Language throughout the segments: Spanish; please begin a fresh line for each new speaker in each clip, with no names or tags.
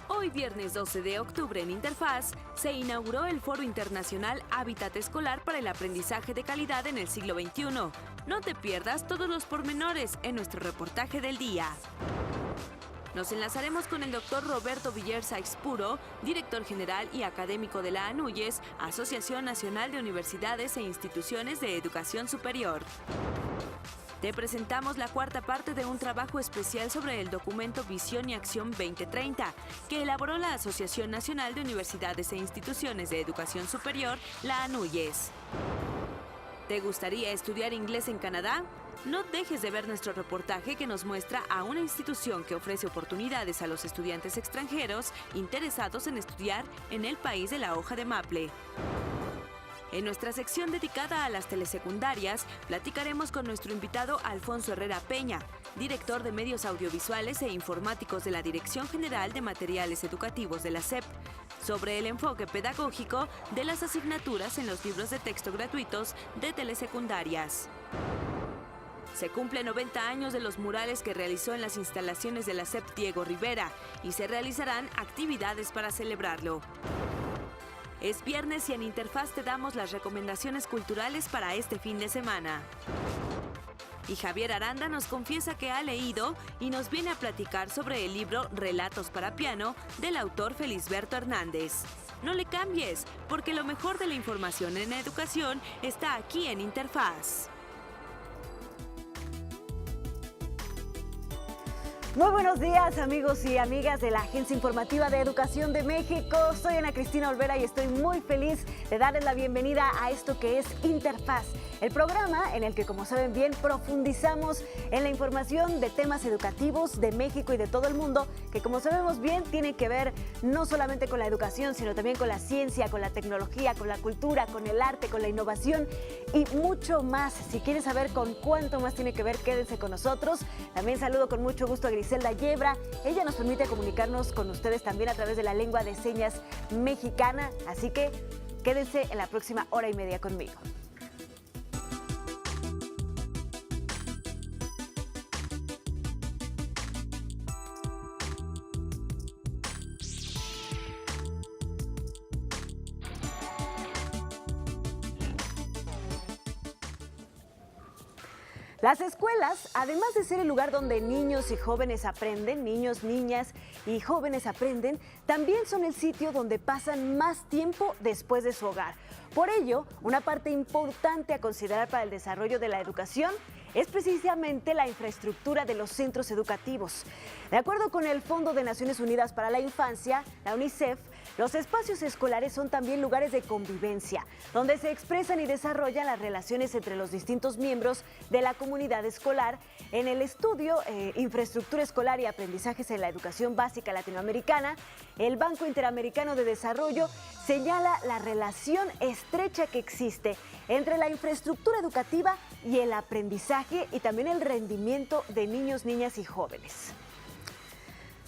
Hoy viernes 12 de octubre en Interfaz se inauguró el Foro Internacional Hábitat Escolar para el Aprendizaje de Calidad en el Siglo XXI. No te pierdas todos los pormenores en nuestro reportaje del día. Nos enlazaremos con el doctor Roberto Viller Saixpuro, director general y académico de la ANUYES, Asociación Nacional de Universidades e Instituciones de Educación Superior. Te presentamos la cuarta parte de un trabajo especial sobre el documento Visión y Acción 2030, que elaboró la Asociación Nacional de Universidades e Instituciones de Educación Superior, la ANUYES. ¿Te gustaría estudiar inglés en Canadá? No dejes de ver nuestro reportaje que nos muestra a una institución que ofrece oportunidades a los estudiantes extranjeros interesados en estudiar en el país de la hoja de maple. En nuestra sección dedicada a las telesecundarias, platicaremos con nuestro invitado Alfonso Herrera Peña, director de Medios Audiovisuales e Informáticos de la Dirección General de Materiales Educativos de la SEP, sobre el enfoque pedagógico de las asignaturas en los libros de texto gratuitos de telesecundarias. Se cumplen 90 años de los murales que realizó en las instalaciones de la SEP Diego Rivera y se realizarán actividades para celebrarlo. Es viernes y en Interfaz te damos las recomendaciones culturales para este fin de semana. Y Javier Aranda nos confiesa que ha leído y nos viene a platicar sobre el libro Relatos para piano del autor Felisberto Hernández. No le cambies, porque lo mejor de la información en educación está aquí en Interfaz.
Muy buenos días, amigos y amigas de la Agencia Informativa de Educación de México. Soy Ana Cristina Olvera y estoy muy feliz de darles la bienvenida a esto que es Interfaz, el programa en el que, como saben bien, profundizamos en la información de temas educativos de México y de todo el mundo, que, como sabemos bien, tiene que ver no solamente con la educación, sino también con la ciencia, con la tecnología, con la cultura, con el arte, con la innovación y mucho más. Si quieren saber con cuánto más tiene que ver, quédense con nosotros. También saludo con mucho gusto a Griselda Yebra. Ella nos permite comunicarnos con ustedes también a través de la lengua de señas mexicana, así que quédense en la próxima hora y media conmigo. Las escuelas, además de ser el lugar donde niños y jóvenes aprenden, niños, niñas y jóvenes aprenden, también son el sitio donde pasan más tiempo después de su hogar. Por ello, una parte importante a considerar para el desarrollo de la educación es precisamente la infraestructura de los centros educativos. De acuerdo con el Fondo de Naciones Unidas para la Infancia, la UNICEF, los espacios escolares son también lugares de convivencia, donde se expresan y desarrollan las relaciones entre los distintos miembros de la comunidad escolar. En el estudio Infraestructura Escolar y Aprendizajes en la Educación Básica Latinoamericana, el Banco Interamericano de Desarrollo señala la relación estrecha que existe entre la infraestructura educativa y el aprendizaje y también el rendimiento de niños, niñas y jóvenes.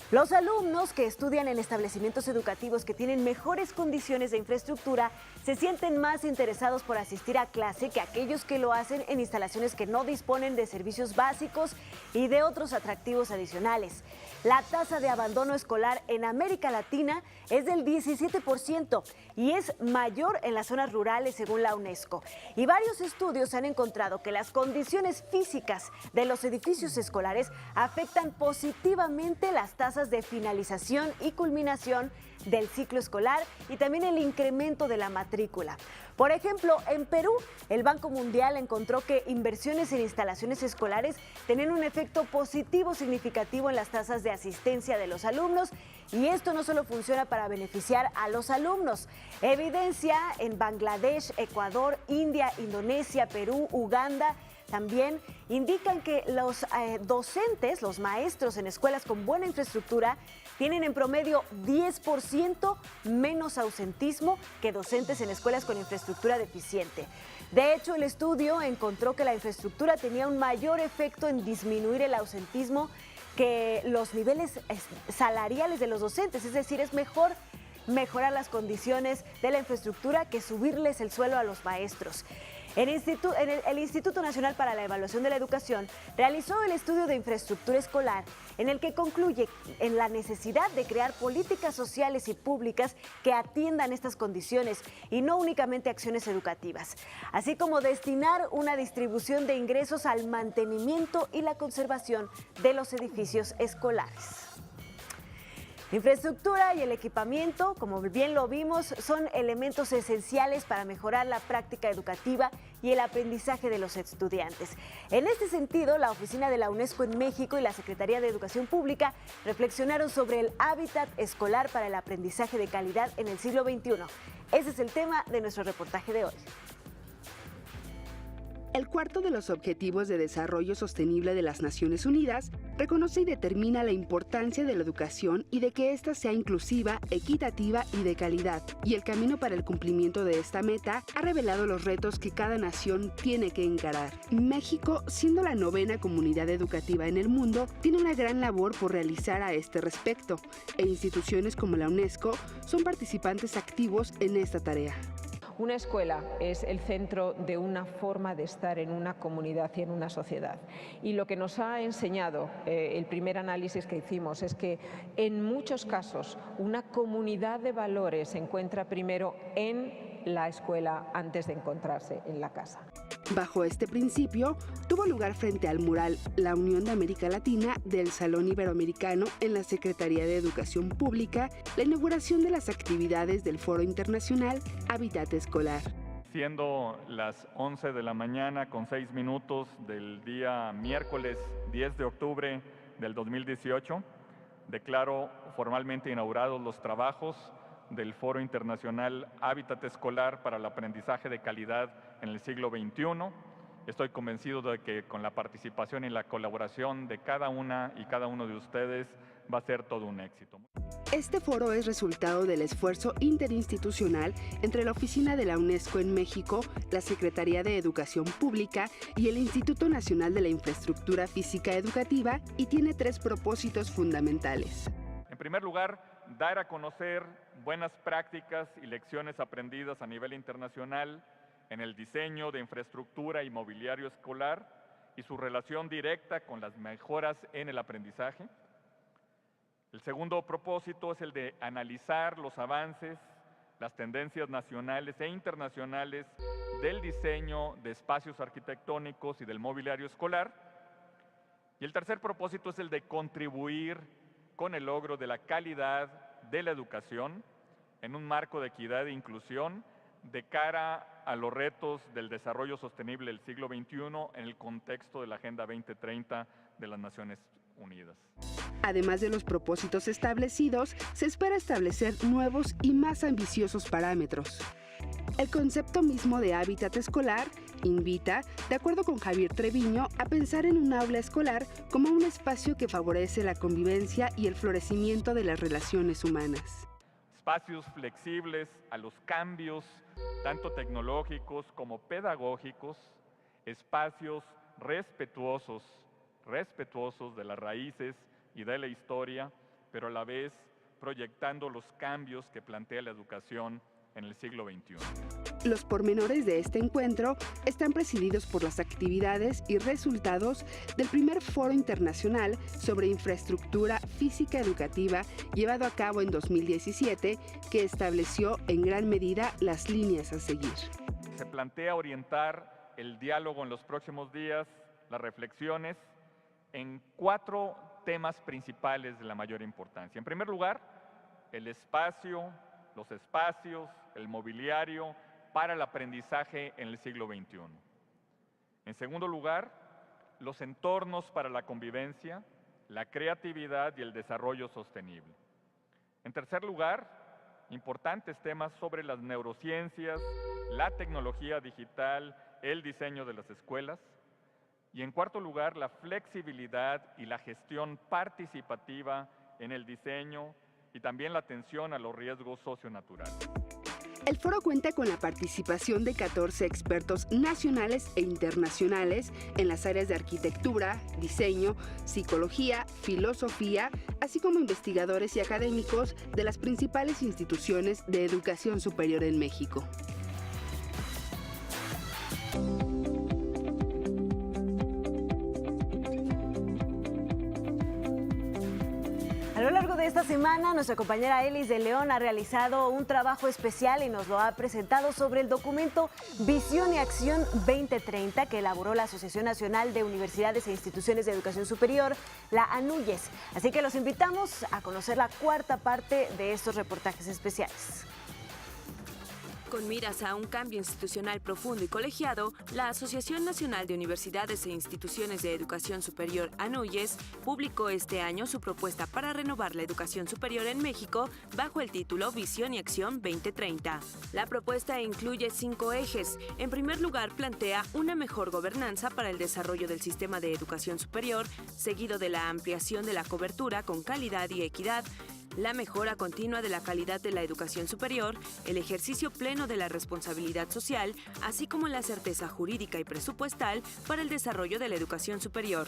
Los alumnos que estudian en establecimientos educativos que tienen mejores condiciones de infraestructura se sienten más interesados por asistir a clase que aquellos que lo hacen en instalaciones que no disponen de servicios básicos y de otros atractivos adicionales. La tasa de abandono escolar en América Latina es del 17% y es mayor en las zonas rurales según la UNESCO. Y varios estudios han encontrado que las condiciones físicas de los edificios escolares afectan positivamente las tasas de finalización y culminación del ciclo escolar y también el incremento de la matrícula. Por ejemplo, en Perú, el Banco Mundial encontró que inversiones en instalaciones escolares tienen un efecto positivo significativo en las tasas de asistencia de los alumnos, y esto no solo funciona para beneficiar a los alumnos. Evidencia en Bangladesh, Ecuador, India, Indonesia, Perú, Uganda, también indican que los docentes, los maestros en escuelas con buena infraestructura, tienen en promedio 10% menos ausentismo que docentes en escuelas con infraestructura deficiente. De hecho, el estudio encontró que la infraestructura tenía un mayor efecto en disminuir el ausentismo que los niveles salariales de los docentes, es decir, es mejor mejorar las condiciones de la infraestructura que subirles el sueldo a los maestros. El Instituto Nacional para la Evaluación de la Educación realizó el estudio de infraestructura escolar en el que concluye en la necesidad de crear políticas sociales y públicas que atiendan estas condiciones y no únicamente acciones educativas, así como destinar una distribución de ingresos al mantenimiento y la conservación de los edificios escolares. La infraestructura y el equipamiento, como bien lo vimos, son elementos esenciales para mejorar la práctica educativa y el aprendizaje de los estudiantes. En este sentido, la Oficina de la UNESCO en México y la Secretaría de Educación Pública reflexionaron sobre el hábitat escolar para el aprendizaje de calidad en el siglo XXI. Ese es el tema de nuestro reportaje de hoy.
El cuarto de los Objetivos de Desarrollo Sostenible de las Naciones Unidas reconoce y determina la importancia de la educación y de que ésta sea inclusiva, equitativa y de calidad. Y el camino para el cumplimiento de esta meta ha revelado los retos que cada nación tiene que encarar. México, siendo la 9ª comunidad educativa en el mundo, tiene una gran labor por realizar a este respecto, e instituciones como la UNESCO son participantes activos en esta tarea.
Una escuela es el centro de una forma de estar en una comunidad y en una sociedad. Y lo que nos ha enseñado el primer análisis que hicimos es que en muchos casos una comunidad de valores se encuentra primero en la escuela antes de encontrarse en la casa.
Bajo este principio, tuvo lugar frente al mural La Unión de América Latina del Salón Iberoamericano en la Secretaría de Educación Pública la inauguración de las actividades del Foro Internacional Hábitat Escolar.
Siendo las 11 de la mañana con 6 minutos del día miércoles 10 de octubre del 2018, declaro formalmente inaugurados los trabajos del Foro Internacional Hábitat Escolar para el Aprendizaje de Calidad en el siglo XXI. Estoy convencido de que con la participación y la colaboración de cada una y cada uno de ustedes va a ser todo un éxito.
Este foro es resultado del esfuerzo interinstitucional entre la Oficina de la UNESCO en México, la Secretaría de Educación Pública y el Instituto Nacional de la Infraestructura Física Educativa y tiene 3 propósitos fundamentales.
En primer lugar, dar a conocer buenas prácticas y lecciones aprendidas a nivel internacional en el diseño de infraestructura y mobiliario escolar y su relación directa con las mejoras en el aprendizaje. El segundo propósito es el de analizar los avances, las tendencias nacionales e internacionales del diseño de espacios arquitectónicos y del mobiliario escolar. Y el tercer propósito es el de contribuir con el logro de la calidad de la educación en un marco de equidad e inclusión de cara a los retos del desarrollo sostenible del siglo XXI en el contexto de la Agenda 2030 de las Naciones Unidas.
Además de los propósitos establecidos, se espera establecer nuevos y más ambiciosos parámetros. El concepto mismo de hábitat escolar invita, de acuerdo con Javier Treviño, a pensar en un aula escolar como un espacio que favorece la convivencia y el florecimiento de las relaciones humanas.
Espacios flexibles a los cambios, tanto tecnológicos como pedagógicos, espacios respetuosos de las raíces y de la historia, pero a la vez proyectando los cambios que plantea la educación en el siglo XXI.
Los pormenores de este encuentro están presididos por las actividades y resultados del primer Foro Internacional sobre Infraestructura Física Educativa llevado a cabo en 2017, que estableció en gran medida las líneas a seguir.
Se plantea orientar el diálogo en los próximos días, las reflexiones, en 4 temas principales de la mayor importancia. En primer lugar, el espacio, los espacios, el mobiliario para el aprendizaje en el siglo XXI. En segundo lugar, los entornos para la convivencia, la creatividad y el desarrollo sostenible. En tercer lugar, importantes temas sobre las neurociencias, la tecnología digital, el diseño de las escuelas. Y en cuarto lugar, la flexibilidad y la gestión participativa en el diseño y también la atención a los riesgos socionaturales.
El foro cuenta con la participación de 14 expertos nacionales e internacionales en las áreas de arquitectura, diseño, psicología, filosofía, así como investigadores y académicos de las principales instituciones de educación superior en México.
A lo largo de esta semana, nuestra compañera Elis de León ha realizado un trabajo especial y nos lo ha presentado sobre el documento Visión y Acción 2030 que elaboró la Asociación Nacional de Universidades e Instituciones de Educación Superior, la ANUYES. Así que los invitamos a conocer la cuarta parte de estos reportajes especiales.
Con miras a un cambio institucional profundo y colegiado, la Asociación Nacional de Universidades e Instituciones de Educación Superior, ANUYES, publicó este año su propuesta para renovar la educación superior en México bajo el título Visión y Acción 2030. La propuesta incluye 5 ejes. En primer lugar, plantea una mejor gobernanza para el desarrollo del sistema de educación superior, seguido de la ampliación de la cobertura con calidad y equidad, la mejora continua de la calidad de la educación superior, el ejercicio pleno de la responsabilidad social, así como la certeza jurídica y presupuestal para el desarrollo de la educación superior.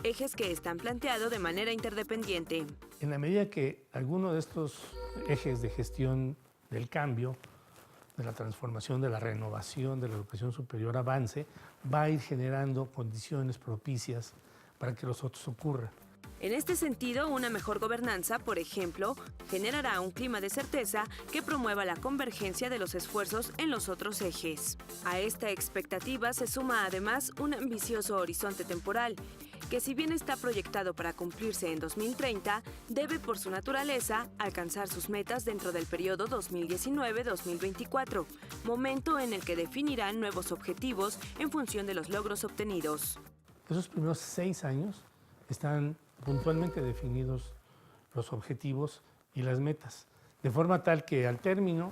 Ejes que están planteados de manera interdependiente.
En la medida que alguno de estos ejes de gestión del cambio, de la transformación, de la renovación de la educación superior avance, va a ir generando condiciones propicias para que los otros ocurran.
En este sentido, una mejor gobernanza, por ejemplo, generará un clima de certeza que promueva la convergencia de los esfuerzos en los otros ejes. A esta expectativa se suma además un ambicioso horizonte temporal, que si bien está proyectado para cumplirse en 2030, debe por su naturaleza alcanzar sus metas dentro del periodo 2019-2024, momento en el que definirán nuevos objetivos en función de los logros obtenidos.
Esos primeros 6 años están puntualmente definidos los objetivos y las metas, de forma tal que al término,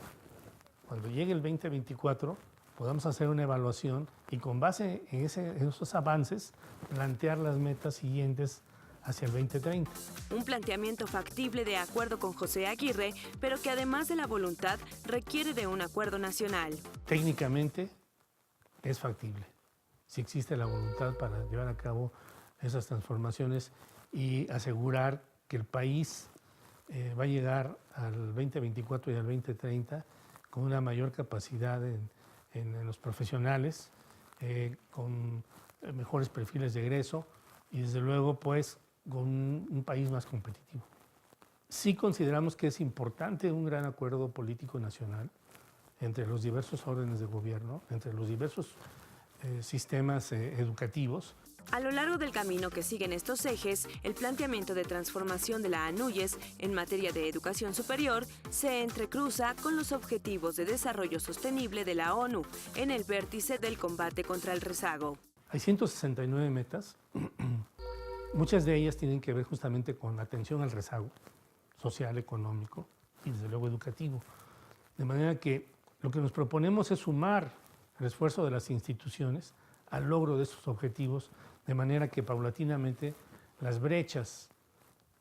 cuando llegue el 2024, podamos hacer una evaluación y con base en esos avances, plantear las metas siguientes hacia el 2030.
Un planteamiento factible de acuerdo con José Aguirre, pero que además de la voluntad requiere de un acuerdo nacional.
Técnicamente es factible, si existe la voluntad para llevar a cabo esas transformaciones y asegurar que el país va a llegar al 2024 y al 2030 con una mayor capacidad en los profesionales, con mejores perfiles de egreso y desde luego pues con un país más competitivo. Sí consideramos que es importante un gran acuerdo político nacional entre los diversos órdenes de gobierno, entre los diversos sistemas educativos.
A lo largo del camino que siguen estos ejes, el planteamiento de transformación de la ANUYES en materia de educación superior se entrecruza con los Objetivos de Desarrollo Sostenible de la ONU en el vértice del combate contra el rezago.
Hay 169 metas, muchas de ellas tienen que ver justamente con la atención al rezago social, económico y desde luego educativo. De manera que lo que nos proponemos es sumar el esfuerzo de las instituciones al logro de estos objetivos, de manera que paulatinamente las brechas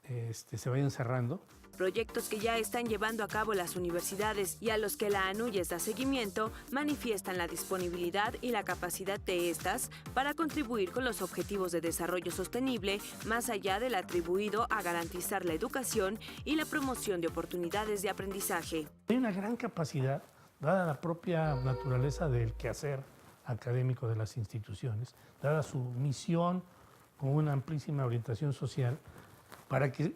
se vayan cerrando.
Proyectos que ya están llevando a cabo las universidades y a los que la ANUYES da seguimiento manifiestan la disponibilidad y la capacidad de estas para contribuir con los objetivos de desarrollo sostenible, más allá del atribuido a garantizar la educación y la promoción de oportunidades de aprendizaje.
Hay una gran capacidad, dada la propia naturaleza del quehacer académico de las instituciones, dada su misión con una amplísima orientación social, para que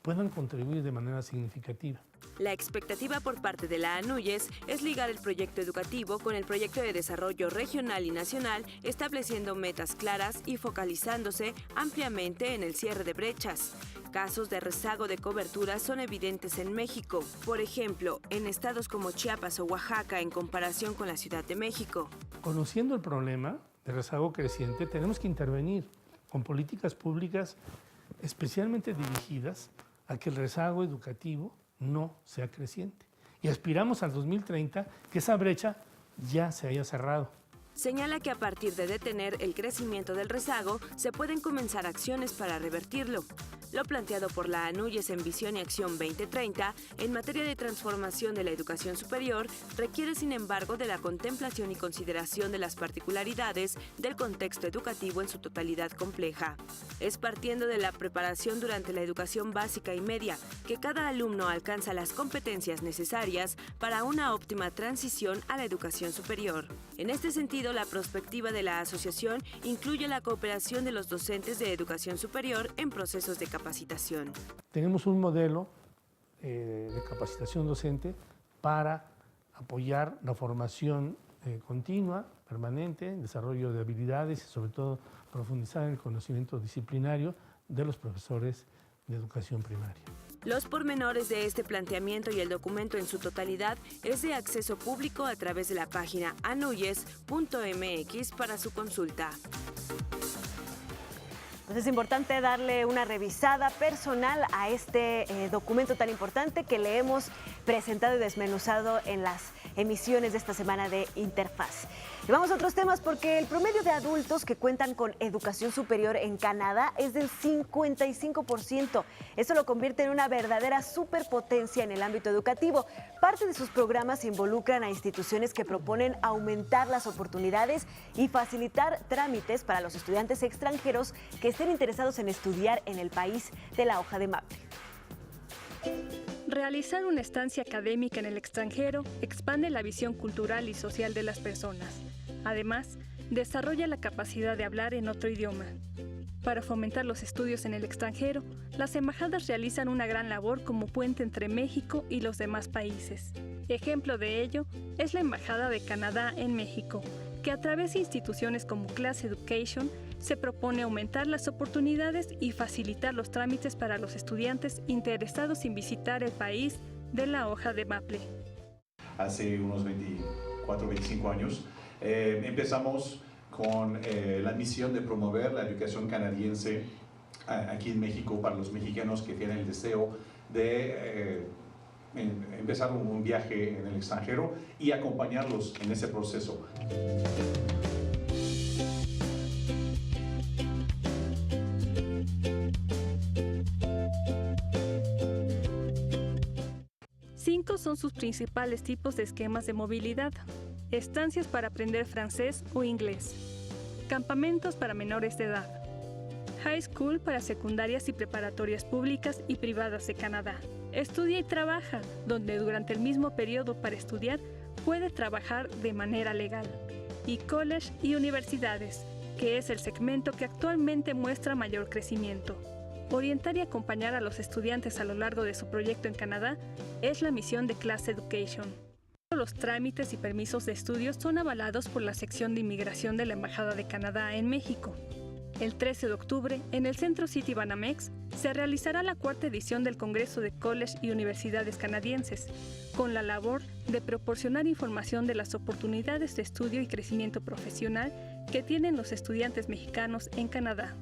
puedan contribuir de manera significativa.
La expectativa por parte de la ANUYES es ligar el proyecto educativo con el proyecto de desarrollo regional y nacional, estableciendo metas claras y focalizándose ampliamente en el cierre de brechas. Casos de rezago de cobertura son evidentes en México, por ejemplo, en estados como Chiapas o Oaxaca en comparación con la Ciudad de México.
Conociendo el problema de rezago creciente, tenemos que intervenir con políticas públicas especialmente dirigidas a que el rezago educativo no sea creciente. Y aspiramos al 2030 que esa brecha ya se haya cerrado.
Señala que a partir de detener el crecimiento del rezago, se pueden comenzar acciones para revertirlo. Lo planteado por la ANUYES en Visión y Acción 2030 en materia de transformación de la educación superior requiere, sin embargo, de la contemplación y consideración de las particularidades del contexto educativo en su totalidad compleja. Es partiendo de la preparación durante la educación básica y media que cada alumno alcanza las competencias necesarias para una óptima transición a la educación superior. En este sentido, la perspectiva de la asociación incluye la cooperación de los docentes de educación superior en procesos de capacitación.
Tenemos un modelo de capacitación docente para apoyar la formación continua, permanente, el desarrollo de habilidades y sobre todo profundizar en el conocimiento disciplinario de los profesores de educación primaria.
Los pormenores de este planteamiento y el documento en su totalidad es de acceso público a través de la página anuyes.mx para su consulta.
Pues es importante darle una revisada personal a este documento tan importante que le hemos presentado y desmenuzado en las emisiones de esta semana de Interfaz. Y vamos a otros temas porque el promedio de adultos que cuentan con educación superior en Canadá es del 55%. Eso lo convierte en una verdadera superpotencia en el ámbito educativo. Parte de sus programas involucran a instituciones que proponen aumentar las oportunidades y facilitar trámites para los estudiantes extranjeros que estén interesados en estudiar en el país de la hoja de Maple.
Realizar una estancia académica en el extranjero expande la visión cultural y social de las personas. Además, desarrolla la capacidad de hablar en otro idioma. Para fomentar los estudios en el extranjero, las embajadas realizan una gran labor como puente entre México y los demás países. Ejemplo de ello es la Embajada de Canadá en México, que a través de instituciones como Class Education se propone aumentar las oportunidades y facilitar los trámites para los estudiantes interesados en visitar el país de la hoja de Maple.
Hace unos 24, 25 años empezamos con la misión de promover la educación canadiense aquí en México para los mexicanos que tienen el deseo de empezar un viaje en el extranjero y acompañarlos en ese proceso.
Cinco son sus principales tipos de esquemas de movilidad: estancias para aprender francés o inglés, campamentos para menores de edad, high school para secundarias y preparatorias públicas y privadas de Canadá, estudia y trabaja, donde durante el mismo periodo para estudiar puede trabajar de manera legal, y college y universidades, que es el segmento que actualmente muestra mayor crecimiento. Orientar y acompañar a los estudiantes a lo largo de su proyecto en Canadá es la misión de Class Education. Los trámites y permisos de estudios son avalados por la sección de inmigración de la Embajada de Canadá en México. El 13 de octubre, en el Centro City Banamex, se realizará la cuarta edición del Congreso de College y Universidades Canadienses, con la labor de proporcionar información de las oportunidades de estudio y crecimiento profesional que tienen los estudiantes mexicanos en Canadá.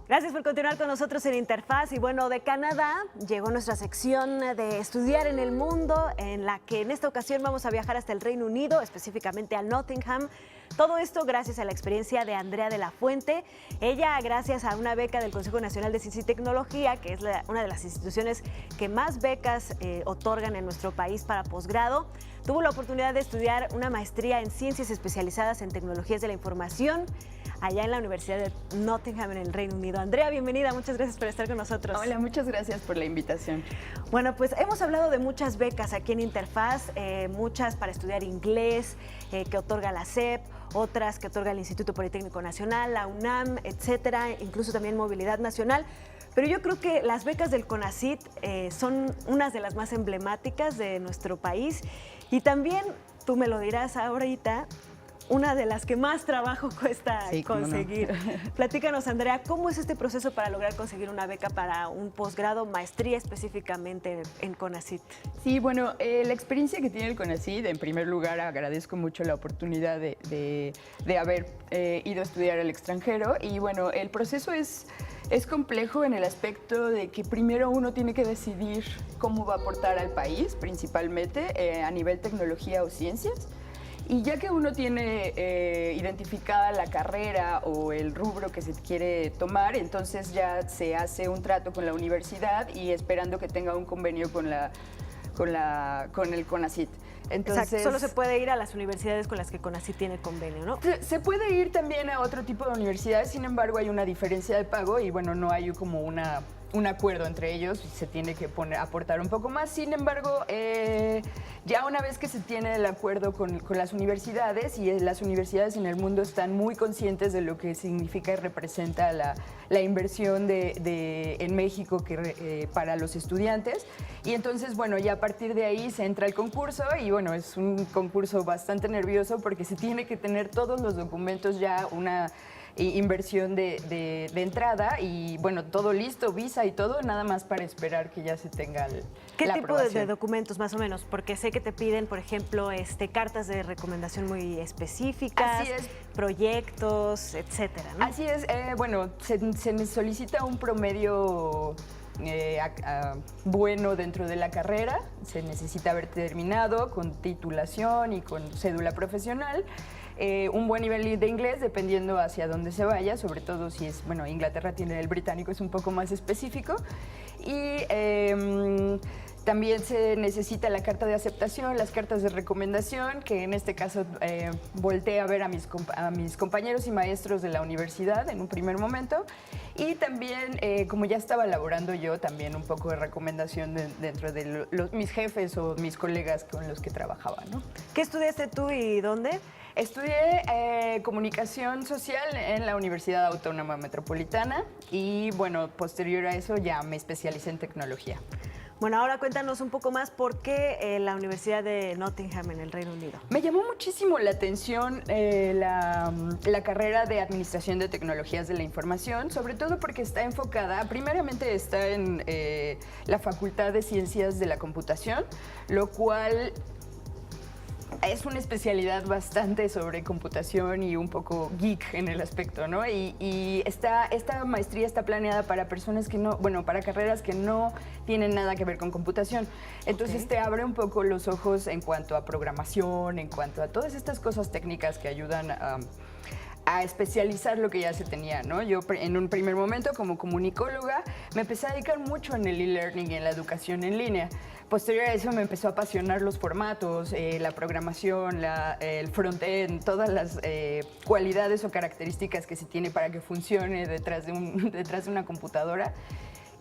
Gracias por continuar con nosotros en Interfaz. Y bueno, de Canadá llegó nuestra sección de Estudiar en el Mundo, en la que en esta ocasión vamos a viajar hasta el Reino Unido, específicamente a Nottingham. Todo esto gracias a la experiencia de Andrea de la Fuente. Ella, gracias a una beca del Consejo Nacional de Ciencia y Tecnología, que es una de las instituciones que más becas otorgan en nuestro país para posgrado, tuvo la oportunidad de estudiar una maestría en ciencias especializadas en tecnologías de la información allá en la Universidad de Nottingham, en el Reino Unido. Andrea, bienvenida, muchas gracias por estar con nosotros.
Hola, muchas gracias por la invitación.
Bueno, pues hemos hablado de muchas becas aquí en Interfaz, muchas para estudiar inglés, que otorga la SEP, otras que otorga el Instituto Politécnico Nacional, la UNAM, etcétera, incluso también Movilidad Nacional. Pero yo creo que las becas del CONACYT son unas de las más emblemáticas de nuestro país y también, tú me lo dirás ahorita, una de las que más trabajo cuesta
Sí, cómo no.
conseguir. Platícanos, Andrea, ¿cómo es este proceso para lograr conseguir una beca para un posgrado, maestría específicamente en CONACYT?
Sí, bueno, la experiencia que tiene el CONACYT, en primer lugar agradezco mucho la oportunidad de haber ido a estudiar al extranjero y bueno, el proceso es complejo en el aspecto de que primero uno tiene que decidir cómo va a aportar al país, principalmente a nivel tecnología o ciencias. Y ya que uno tiene identificada la carrera o el rubro que se quiere tomar, entonces ya se hace un trato con la universidad y esperando que tenga un convenio con el CONACYT. Entonces,
exacto, solo se puede ir a las universidades con las que CONACYT tiene convenio, ¿no?
Se puede ir también a otro tipo de universidades, sin embargo hay una diferencia de pago y bueno, no hay como un acuerdo entre ellos, se tiene que aportar un poco más. Sin embargo, ya una vez que se tiene el acuerdo con las universidades, y las universidades en el mundo están muy conscientes de lo que significa y representa la inversión en México para los estudiantes. Y entonces, bueno, ya a partir de ahí se entra el concurso y bueno, es un concurso bastante nervioso porque se tiene que tener todos los documentos ya una inversión de entrada y bueno, todo listo, visa y todo, nada más para esperar que ya se tenga
¿Qué tipo de documentos más o menos? Porque sé que te piden, por ejemplo, cartas de recomendación muy específicas,
así es,
proyectos, etcétera, ¿no?
Así es, bueno, se solicita un promedio bueno dentro de la carrera, se necesita haber terminado con titulación y con cédula profesional. Un buen nivel de inglés dependiendo hacia dónde se vaya, sobre todo si es, bueno, Inglaterra tiene el británico, es un poco más específico. Y también se necesita la carta de aceptación, las cartas de recomendación, que en este caso volteé a ver a mis compañeros y maestros de la universidad en un primer momento. Y también, como ya estaba laborando yo, también un poco de recomendación dentro de mis jefes o mis colegas con los que trabajaba, ¿no?
¿Qué estudiaste tú y dónde?
Estudié comunicación social en la Universidad Autónoma Metropolitana y bueno, posterior a eso ya me especialicé en tecnología.
Bueno, ahora cuéntanos un poco más por qué la Universidad de Nottingham en el Reino Unido.
Me llamó muchísimo la atención la carrera de Administración de Tecnologías de la Información, sobre todo porque está enfocada, primeramente está en la Facultad de Ciencias de la Computación, lo cual es una especialidad bastante sobre computación y un poco geek en el aspecto, ¿no? Y esta maestría está planeada para personas que no, bueno, para carreras que no tienen nada que ver con computación. Entonces te abre un poco los ojos en cuanto a programación, en cuanto a todas estas cosas técnicas que ayudan a especializar lo que ya se tenía, ¿no? Yo en un primer momento como comunicóloga me empecé a dedicar mucho en el e-learning y en la educación en línea. Posterior a eso me empezó a apasionar los formatos, la programación, el front-end, todas las cualidades o características que se tiene para que funcione detrás de una computadora.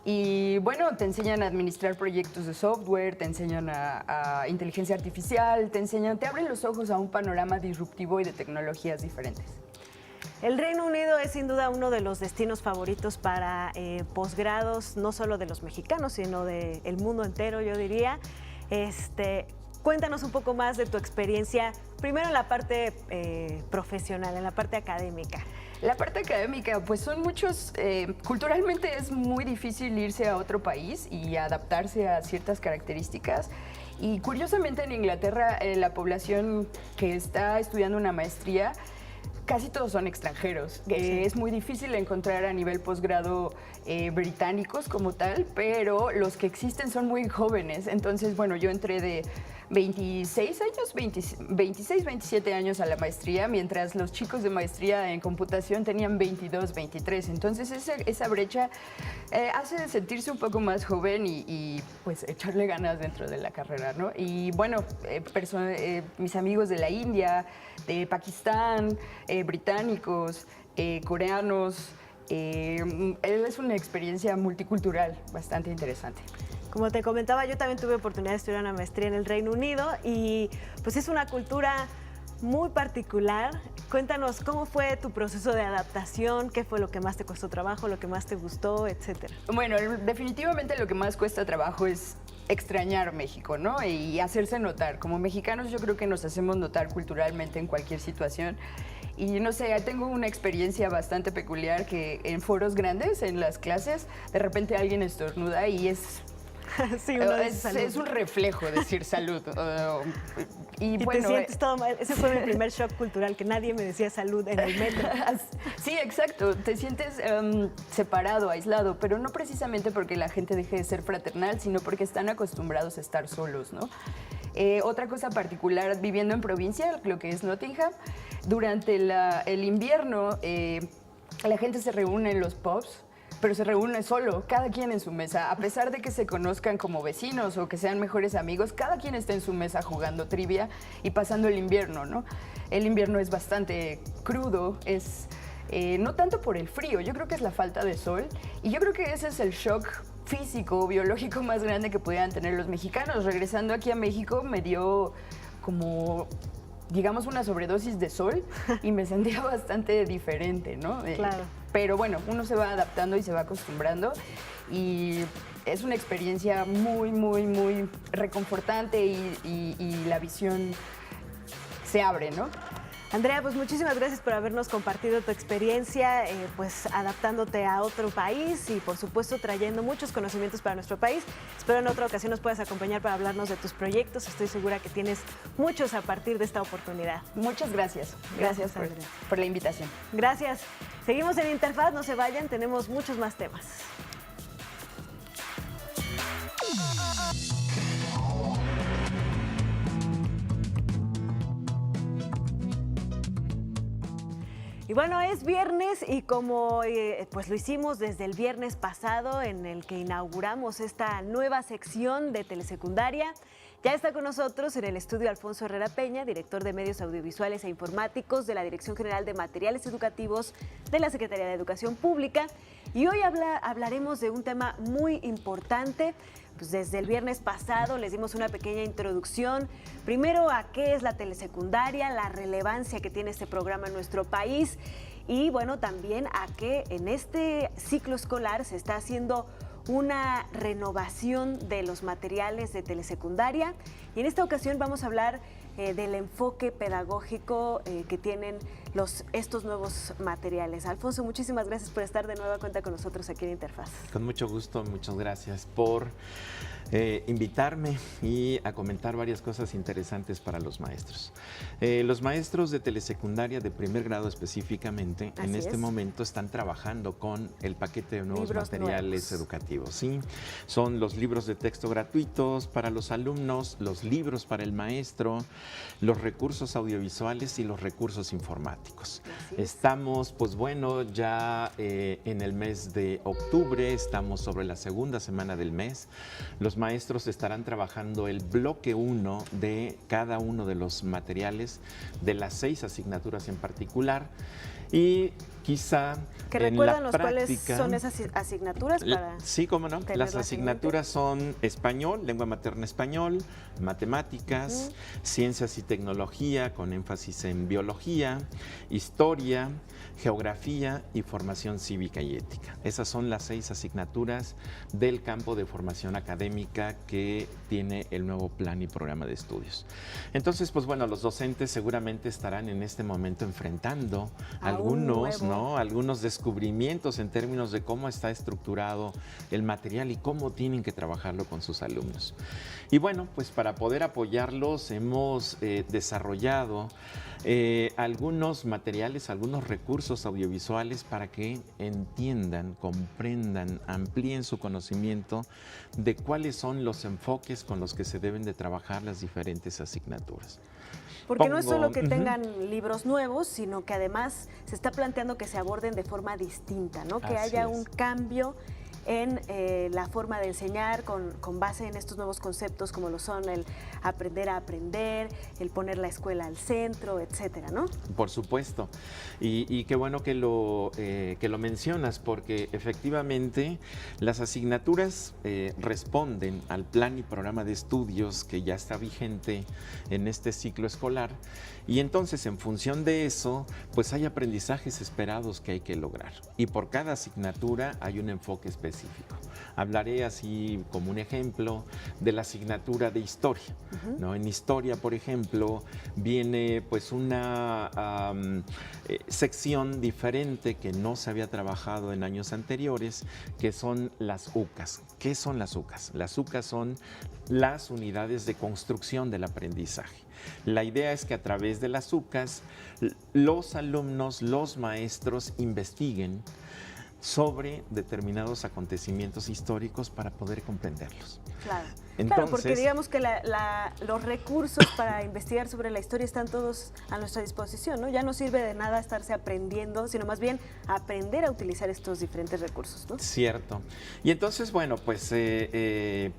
Y bueno, te enseñan a administrar proyectos de software, te enseñan a inteligencia artificial, te abren los ojos a un panorama disruptivo y de tecnologías diferentes.
El Reino Unido es sin duda uno de los destinos favoritos para posgrados, no solo de los mexicanos, sino del mundo entero, yo diría. Cuéntanos un poco más de tu experiencia, primero en la parte profesional, en la parte académica.
La parte académica, pues son muchos, culturalmente es muy difícil irse a otro país y adaptarse a ciertas características. Y curiosamente en Inglaterra la población que está estudiando una maestría casi todos son extranjeros. Sí. Es muy difícil encontrar a nivel posgrado británicos como tal, pero los que existen son muy jóvenes. Entonces, bueno, yo entré de 26 años, 26, 27 años a la maestría, mientras los chicos de maestría en computación tenían 22, 23. Entonces, esa brecha hace sentirse un poco más joven y pues echarle ganas dentro de la carrera, ¿no? Y bueno, mis amigos de la India, de Pakistán, británicos, coreanos, es una experiencia multicultural bastante interesante.
Como te comentaba, yo también tuve oportunidad de estudiar una maestría en el Reino Unido y pues es una cultura muy particular. Cuéntanos, ¿cómo fue tu proceso de adaptación? ¿Qué fue lo que más te costó trabajo, lo que más te gustó, etcétera?
Bueno, definitivamente lo que más cuesta trabajo es extrañar México, ¿no? Y hacerse notar. Como mexicanos yo creo que nos hacemos notar culturalmente en cualquier situación. Y no sé, tengo una experiencia bastante peculiar que en foros grandes, en las clases, de repente alguien estornuda y es...
Sí,
es un reflejo decir salud.
Y
bueno,
te sientes todo mal. Ese fue mi primer shock cultural, que nadie me decía salud en el metro.
Sí, exacto. Te sientes separado, aislado, pero no precisamente porque la gente deje de ser fraternal, sino porque están acostumbrados a estar solos, ¿no? Otra cosa particular, viviendo en provincia, lo que es Nottingham, durante el invierno la gente se reúne en los pubs, pero se reúne solo, cada quien en su mesa. A pesar de que se conozcan como vecinos o que sean mejores amigos, cada quien está en su mesa jugando trivia y pasando el invierno, ¿no? El invierno es bastante crudo, no tanto por el frío, yo creo que es la falta de sol. Y yo creo que ese es el shock físico, biológico más grande que pudieran tener los mexicanos. Regresando aquí a México me dio como, digamos, una sobredosis de sol y me sentía bastante diferente, ¿no?
Claro.
Pero bueno, uno se va adaptando y se va acostumbrando y es una experiencia muy, muy, muy reconfortante y la visión se abre, ¿no?
Andrea, pues muchísimas gracias por habernos compartido tu experiencia, pues adaptándote a otro país y por supuesto trayendo muchos conocimientos para nuestro país. Espero en otra ocasión nos puedas acompañar para hablarnos de tus proyectos. Estoy segura que tienes muchos a partir de esta oportunidad.
Muchas gracias. Gracias por la invitación.
Gracias. Seguimos en Interfaz, no se vayan, tenemos muchos más temas. Y bueno, es viernes y como pues lo hicimos desde el viernes pasado en el que inauguramos esta nueva sección de Telesecundaria, ya está con nosotros en el estudio Alfonso Herrera Peña, director de Medios Audiovisuales e Informáticos de la Dirección General de Materiales Educativos de la Secretaría de Educación Pública. Y hoy hablaremos de un tema muy importante. Pues desde el viernes pasado les dimos una pequeña introducción, primero a qué es la telesecundaria, la relevancia que tiene este programa en nuestro país y bueno, también a que en este ciclo escolar se está haciendo una renovación de los materiales de telesecundaria y en esta ocasión vamos a hablar del enfoque pedagógico que tienen estos nuevos materiales. Alfonso, muchísimas gracias por estar de nueva cuenta con nosotros aquí en Interfaz.
Con mucho gusto, muchas gracias por invitarme y a comentar varias cosas interesantes para los maestros. Los maestros de telesecundaria de primer grado específicamente, en este momento están trabajando con el paquete de nuevos materiales educativos. ¿Sí? Son los libros de texto gratuitos para los alumnos, los libros para el maestro, los recursos audiovisuales y los recursos informáticos. Estamos, pues bueno, ya en el mes de octubre, estamos sobre la segunda semana del mes. Los maestros estarán trabajando el bloque 1 de cada uno de los materiales de las 6 asignaturas en particular y quizá
¿que recuerdan los cuáles son esas asignaturas?
Sí, cómo no. Las asignaturas son español, lengua materna español, matemáticas, ciencias y tecnología con énfasis en biología, historia, geografía y formación cívica y ética. Esas son las 6 asignaturas del campo de formación académica que tiene el nuevo plan y programa de estudios. Entonces, pues bueno, los docentes seguramente estarán en este momento enfrentando algunos descubrimientos en términos de cómo está estructurado el material y cómo tienen que trabajarlo con sus alumnos. Y bueno, pues para poder apoyarlos hemos desarrollado algunos materiales, algunos recursos audiovisuales para que entiendan, comprendan, amplíen su conocimiento de cuáles son los enfoques con los que se deben de trabajar las diferentes asignaturas.
Porque no es solo que tengan libros nuevos, sino que además se está planteando que se aborden de forma distinta, ¿no? Que haya un cambio en la forma de enseñar con base en estos nuevos conceptos como lo son el aprender a aprender, el poner la escuela al centro, etcétera, ¿no?
Por supuesto. Y qué bueno que lo mencionas, porque efectivamente las asignaturas responden al plan y programa de estudios que ya está vigente en este ciclo escolar. Y entonces, en función de eso, pues hay aprendizajes esperados que hay que lograr. Y por cada asignatura hay un enfoque específico. específico. Hablaré así como un ejemplo de la asignatura de historia, ¿no? En historia, por ejemplo, viene pues una sección diferente que no se había trabajado en años anteriores, que son las UCAs. ¿Qué son las UCAs? Las UCAs son las unidades de construcción del aprendizaje. La idea es que a través de las UCAs los alumnos, los maestros investiguen sobre determinados acontecimientos históricos para poder comprenderlos.
Claro.
Entonces,
claro, porque digamos que los recursos para investigar sobre la historia están todos a nuestra disposición, ¿no? Ya no sirve de nada estarse aprendiendo, sino más bien aprender a utilizar estos diferentes recursos, ¿no?
Cierto. Y entonces, bueno, pues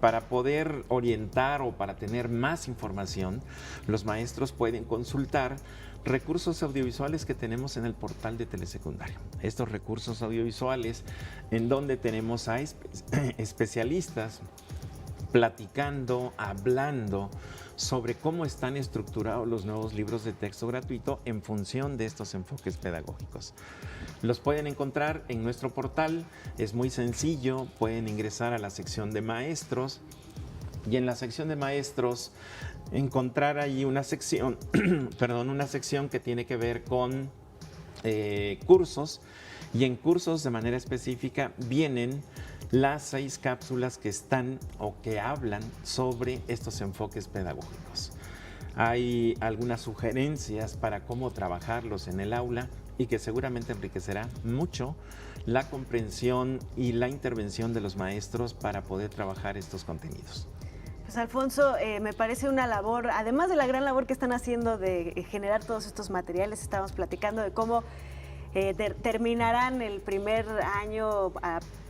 para poder orientar o para tener más información, los maestros pueden consultar recursos audiovisuales que tenemos en el portal de Telesecundaria. Estos recursos audiovisuales en donde tenemos a especialistas platicando, hablando sobre cómo están estructurados los nuevos libros de texto gratuito en función de estos enfoques pedagógicos. Los pueden encontrar en nuestro portal, es muy sencillo, pueden ingresar a la sección de maestros y en la sección de maestros encontrar ahí una sección, una sección que tiene que ver con cursos, y en cursos de manera específica vienen las 6 cápsulas que están o que hablan sobre estos enfoques pedagógicos. Hay algunas sugerencias para cómo trabajarlos en el aula y que seguramente enriquecerá mucho la comprensión y la intervención de los maestros para poder trabajar estos contenidos.
Pues Alfonso, me parece una labor, además de la gran labor que están haciendo de generar todos estos materiales, estábamos platicando de cómo terminarán el primer año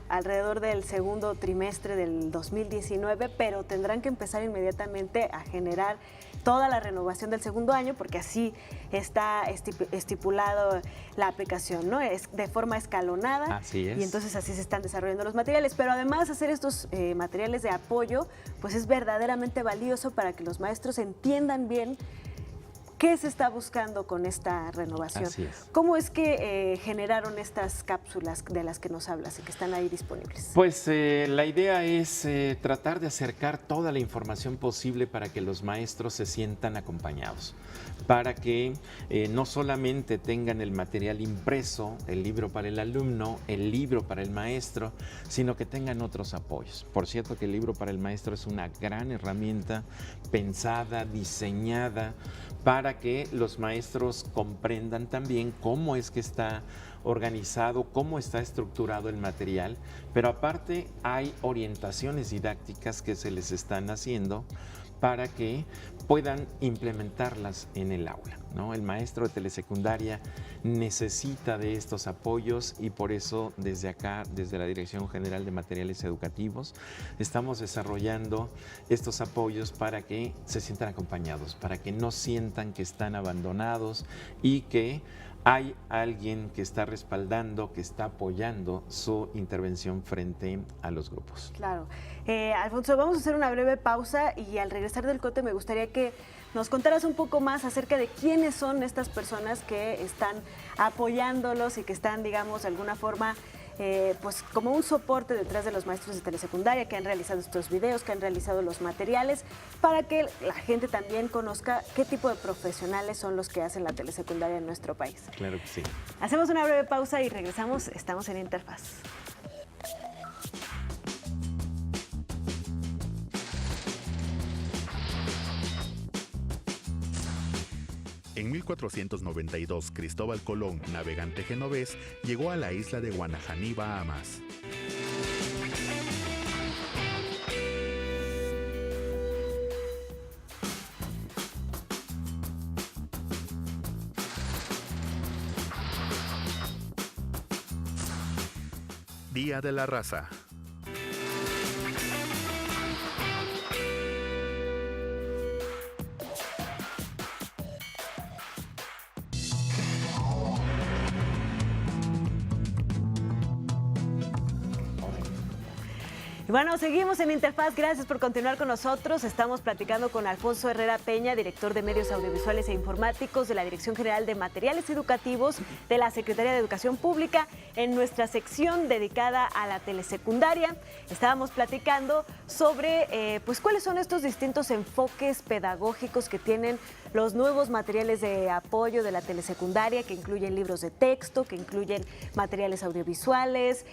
alrededor del segundo trimestre del 2019, pero tendrán que empezar inmediatamente a generar toda la renovación del segundo año, porque así está estipulado la aplicación, ¿no? Es de forma escalonada.
Así es.
Y entonces así se están desarrollando los materiales, pero además hacer estos materiales de apoyo, pues es verdaderamente valioso para que los maestros entiendan bien ¿qué se está buscando con esta renovación?
Así es.
¿Cómo es que generaron estas cápsulas de las que nos hablas y que están ahí disponibles?
Pues la idea es tratar de acercar toda la información posible para que los maestros se sientan acompañados, para que no solamente tengan el material impreso, el libro para el alumno, el libro para el maestro, sino que tengan otros apoyos. Por cierto que el libro para el maestro es una gran herramienta pensada, diseñada, para que los maestros comprendan también cómo es que está organizado, cómo está estructurado el material, pero aparte hay orientaciones didácticas que se les están haciendo para que puedan implementarlas en el aula, ¿no? El maestro de telesecundaria necesita de estos apoyos y por eso desde acá, desde la Dirección General de Materiales Educativos, estamos desarrollando estos apoyos para que se sientan acompañados, para que no sientan que están abandonados y que hay alguien que está respaldando, que está apoyando su intervención frente a los grupos.
Claro. Alfonso, vamos a hacer una breve pausa y al regresar del corte me gustaría que nos contaras un poco más acerca de quiénes son estas personas que están apoyándolos y que están, digamos, de alguna forma, pues como un soporte detrás de los maestros de telesecundaria que han realizado estos videos, que han realizado los materiales, para que la gente también conozca qué tipo de profesionales son los que hacen la telesecundaria en nuestro país.
Claro que sí.
Hacemos una breve pausa y regresamos. Estamos en Interfaz.
En 1492, Cristóbal Colón, navegante genovés, llegó a la isla de Guanajaní, Bahamas. Día de la Raza.
Y bueno, seguimos en Interfaz. Gracias por continuar con nosotros. Estamos platicando con Alfonso Herrera Peña, director de Medios Audiovisuales e Informáticos de la Dirección General de Materiales Educativos de la Secretaría de Educación Pública, en nuestra sección dedicada a la telesecundaria. Estábamos platicando sobre pues cuáles son estos distintos enfoques pedagógicos que tienen los nuevos materiales de apoyo de la telesecundaria, que incluyen libros de texto, que incluyen materiales audiovisuales,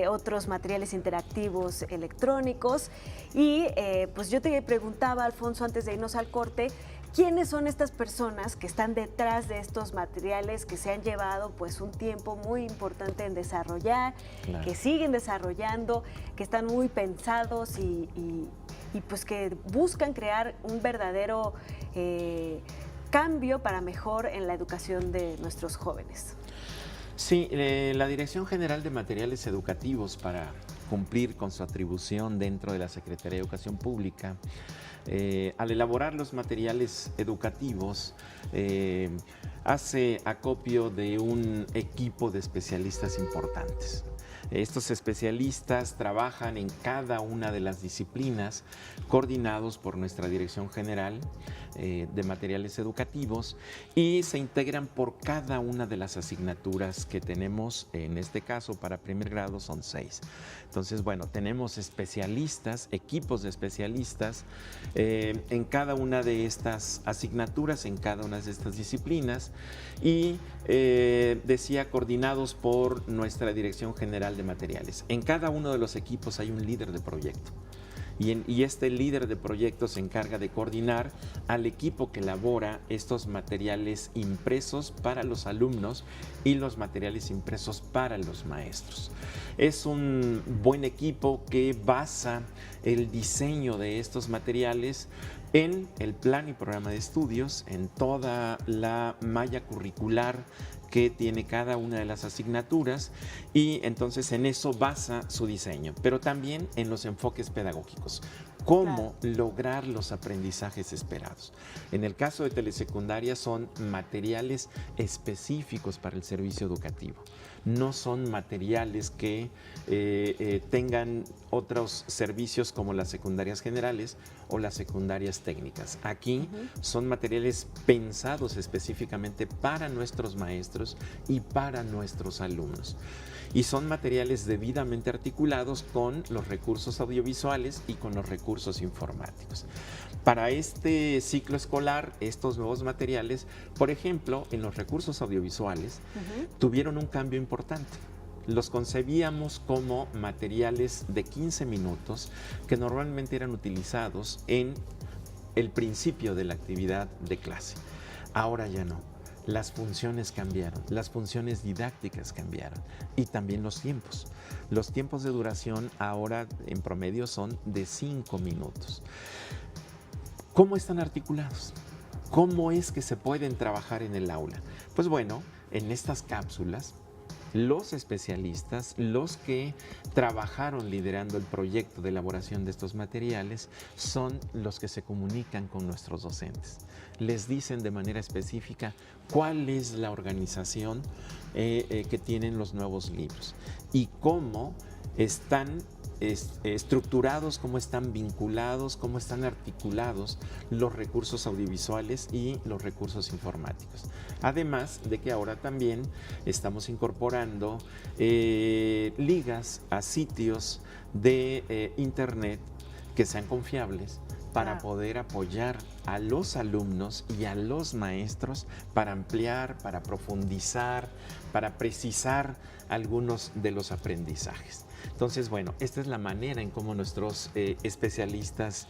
otros materiales interactivos electrónicos. Y pues yo te preguntaba, Alfonso, antes de irnos al corte, ¿quiénes son estas personas que están detrás de estos materiales que se han llevado pues un tiempo muy importante en desarrollar, claro, que siguen desarrollando, que están muy pensados y pues que buscan crear un verdadero cambio para mejor en la educación de nuestros jóvenes?
Sí, la Dirección General de Materiales Educativos, para cumplir con su atribución dentro de la Secretaría de Educación Pública, al elaborar los materiales educativos, hace acopio de un equipo de especialistas importantes. Estos especialistas trabajan en cada una de las disciplinas, coordinados por nuestra Dirección General de Materiales Educativos, y se integran por cada una de las asignaturas que tenemos. En este caso, para primer grado son 6. Entonces, bueno, tenemos especialistas, equipos de especialistas en cada una de estas asignaturas, en cada una de estas disciplinas, y decía, coordinados por nuestra Dirección General de Materiales. En cada uno de los equipos hay un líder de proyecto. Y este líder de proyecto se encarga de coordinar al equipo que elabora estos materiales impresos para los alumnos y los materiales impresos para los maestros. Es un buen equipo que basa el diseño de estos materiales en el plan y programa de estudios, en toda la malla curricular que tiene cada una de las asignaturas, y entonces en eso basa su diseño, pero también en los enfoques pedagógicos. ¿Cómo lograr los aprendizajes esperados? En el caso de telesecundaria son materiales específicos para el servicio educativo. No son materiales que tengan otros servicios como las secundarias generales o las secundarias técnicas. Aquí son materiales pensados específicamente para nuestros maestros y para nuestros alumnos. Y son materiales debidamente articulados con los recursos audiovisuales y con los recursos informáticos. Para este ciclo escolar, estos nuevos materiales, por ejemplo, en los recursos audiovisuales, tuvieron un cambio importante. Los concebíamos como materiales de 15 minutos que normalmente eran utilizados en el principio de la actividad de clase. Ahora ya no. Las funciones cambiaron, las funciones didácticas cambiaron, y también los tiempos. Los tiempos de duración ahora en promedio son de 5 minutos. ¿Cómo están articulados? ¿Cómo es que se pueden trabajar en el aula? Pues bueno, en estas cápsulas, los especialistas, los que trabajaron liderando el proyecto de elaboración de estos materiales, son los que se comunican con nuestros docentes. Les dicen de manera específica cuál es la organización que tienen los nuevos libros y cómo están estructurados, cómo están vinculados, cómo están articulados los recursos audiovisuales y los recursos informáticos. Además de que ahora también estamos incorporando ligas a sitios de internet que sean confiables para poder apoyar a los alumnos y a los maestros para ampliar, para profundizar, para precisar algunos de los aprendizajes. Entonces, bueno, esta es la manera en cómo nuestros especialistas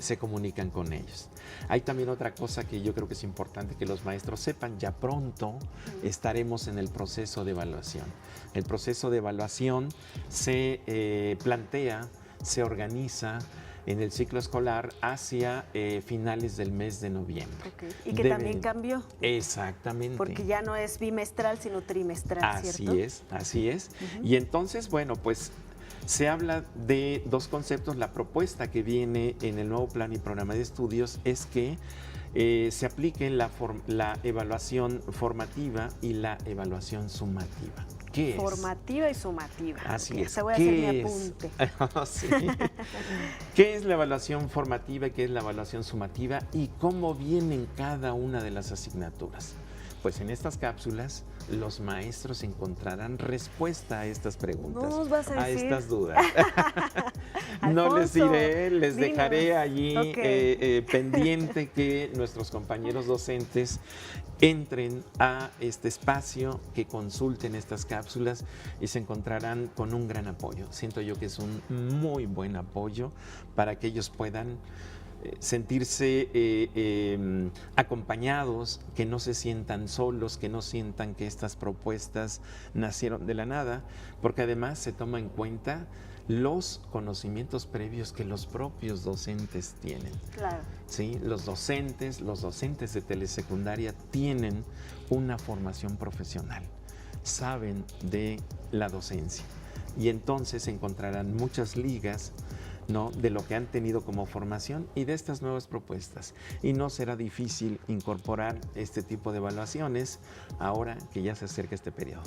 se comunican con ellos. Hay también otra cosa que yo creo que es importante que los maestros sepan. Ya pronto estaremos en el proceso de evaluación. El proceso de evaluación se plantea, se organiza en el ciclo escolar hacia finales del mes de noviembre.
Y que también cambió.
Exactamente.
Porque ya no es bimestral, sino trimestral, ¿cierto?
Así es. Y entonces, bueno, pues se habla de dos conceptos. La propuesta que viene en el nuevo plan y programa de estudios es que se aplique la evaluación formativa y la evaluación sumativa. ¿Qué es?
Formativa y sumativa.
Así es.
Se voy a hacer mi apunte.
Sí. ¿Qué es la evaluación formativa y qué es la evaluación sumativa y cómo vienen cada una de las asignaturas? Pues en estas cápsulas los maestros encontrarán respuesta a estas preguntas,
no nos vas a
estas dudas. No les diré, les dejaré allí pendiente que nuestros compañeros docentes entren a este espacio, que consulten estas cápsulas y se encontrarán con un gran apoyo. Siento yo que es un muy buen apoyo para que ellos puedan sentirse acompañados, que no se sientan solos, que no sientan que estas propuestas nacieron de la nada, porque además se toma en cuenta los conocimientos previos que los propios docentes tienen.
Claro.
¿Sí? Los docentes de telesecundaria tienen una formación profesional, saben de la docencia y entonces encontrarán muchas ligas, ¿no?, de lo que han tenido como formación y de estas nuevas propuestas. Y no será difícil incorporar este tipo de evaluaciones ahora que ya se acerca este periodo.